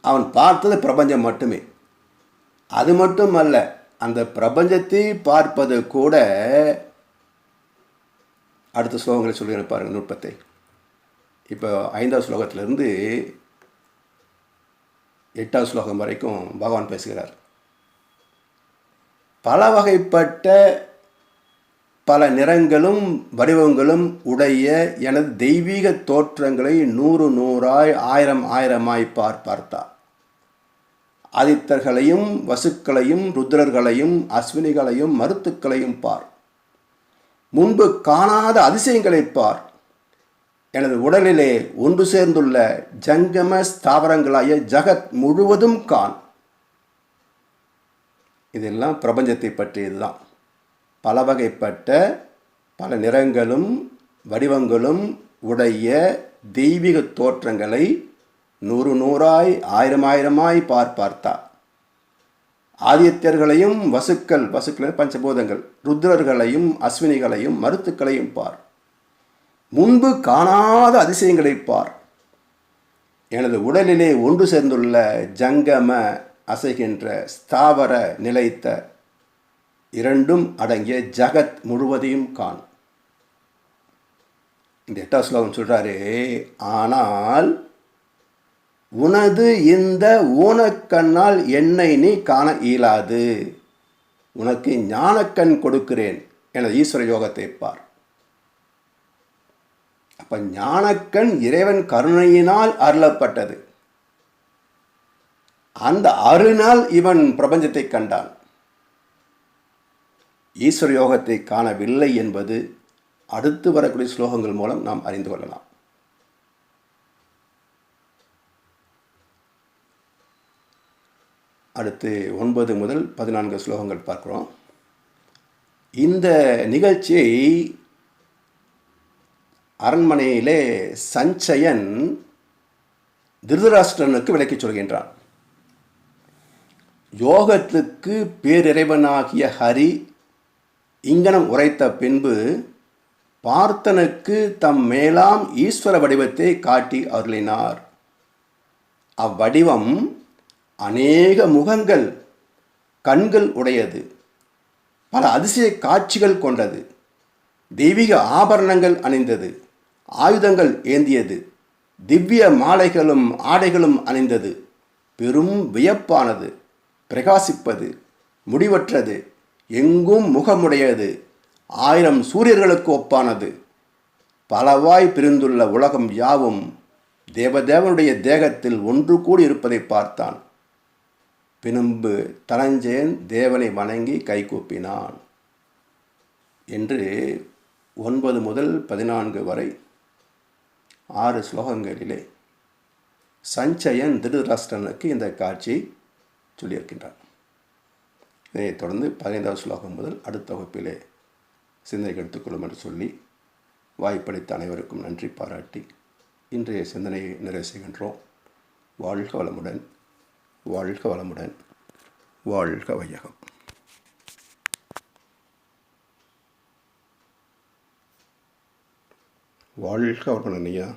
அவன் பார்த்தது பிரபஞ்சம் மட்டுமே. அது மட்டுமல்ல, அந்த பிரபஞ்சத்தை பார்ப்பது கூட அடுத்த ஸ்லோகங்களை சொல்லி பாருங்கள் நுட்பத்தை. இப்போ 5வது ஸ்லோகத்திலிருந்து 8வது ஸ்லோகம் வரைக்கும் பகவான் பேசுகிறார். பல வகைப்பட்ட பல நிறங்களும் வடிவங்களும் உடைய எனது தெய்வீக தோற்றங்களை 100 100ஆய் 1000 1000ஆய் பார்த்தார். ஆதித்தர்களையும் வசுக்களையும் ருத்ரர்களையும் அஸ்வினிகளையும் மருத்துக்களையும் பார். முன்பு காணாத அதிசயங்களை பார். எனது உடலிலே ஒன்று சேர்ந்துள்ள ஜங்கம ஸ்தாவரங்களாய ஜகத் முழுவதும் காண். இதெல்லாம் பிரபஞ்சத்தை பற்றியது தான். பல வகைப்பட்ட பல நிறங்களும் வடிவங்களும் உடைய தெய்வீக தோற்றங்களை 100 100ஆய் 1000 1000ஆய் பார்த்தார். ஆதித்யர்களையும் வசுக்கள் பஞ்சபூதங்கள், ருத்ரர்களையும் அஸ்வினிகளையும் மருத்துக்களையும் பார். முன்பு காணாத அதிசயங்களை பார். எனது உடலிலே ஒன்று சேர்ந்துள்ள ஜங்கம அசைகின்ற ஸ்தாவர நிலைத்த இரண்டும் அடங்கிய ஜகத் முழுவதையும் காண். இந்த 8வது ஸ்லோகம் சொல்றாரு, ஆனால் உனது இந்த ஊனக்கண்ணால் என்னை நீ காண இயலாது. உனக்கு ஞானக்கண் கொடுக்கிறேன். எனது ஈஸ்வர யோகத்தை பார். அப்ப ஞானக்கண் இறைவன் கருணையினால் அருளப்பட்டது. அந்த அருளினால் இவன் பிரபஞ்சத்தை கண்டான். ஈஸ்வர யோகத்தை காணவில்லை என்பது அடுத்து வரக்கூடிய ஸ்லோகங்கள் மூலம் நாம் அறிந்து கொள்ளலாம். அடுத்து 9 முதல் 14 ஸ்லோகங்கள் பார்க்கிறோம். இந்த நிகழ்ச்சியை அரண்மனையிலே சஞ்சயன் திருதராஷ்டிரனுக்கு விளக்கிச் சொல்கின்றான். யோகத்துக்கு பேரிறைவனாகிய ஹரி இங்கனம் உரைத்த பின்பு பார்த்தனுக்கு தம் மேலாம் ஈஸ்வர வடிவத்தை காட்டி அருளினார். அவ்வடிவம் அநேக முகங்கள், கண்கள் உடையது, பல அதிசய காட்சிகள் கொண்டது, தெய்வீக ஆபரணங்கள் அணிந்தது, ஆயுதங்கள் ஏந்தியது, திவ்ய மாலைகளும் ஆடைகளும் அணிந்தது, பெரும் வியப்பானது, பிரகாசிப்பது, முடிவற்றது, எங்கும் முகமுடையது, 1000 சூரியர்களுக்கு ஒப்பானது, பலவாய் பிரிந்துள்ள உலகம் யாவும் தேவதேவனுடைய தேகத்தில் ஒன்று கூடி இருப்பதை பார்த்தான். பின்பு தனஞ்சயன் தேவனை வணங்கி கைகூப்பினான் என்று 9 முதல் 14 வரை 6 ஸ்லோகங்களிலே சஞ்சயன் திருதராஷ்டிரனுக்கு இந்த காட்சி சொல்லியிருக்கின்றான். இதைத் தொடர்ந்து 15வது ஸ்லோகம் முதல் அடுத்த வகுப்பிலே சிந்தனைக்கு எடுத்துக்கொள்ளும் என்று சொல்லி வாய்ப்பளித்த அனைவருக்கும் நன்றி பாராட்டி இன்றைய சிந்தனையை நிறைவு செய்கின்றோம். வாழ்க வளமுடன், வாழ்க வளமுடன், வாழ்க வையகம். வாழ்க வளமுடன் ஐயா.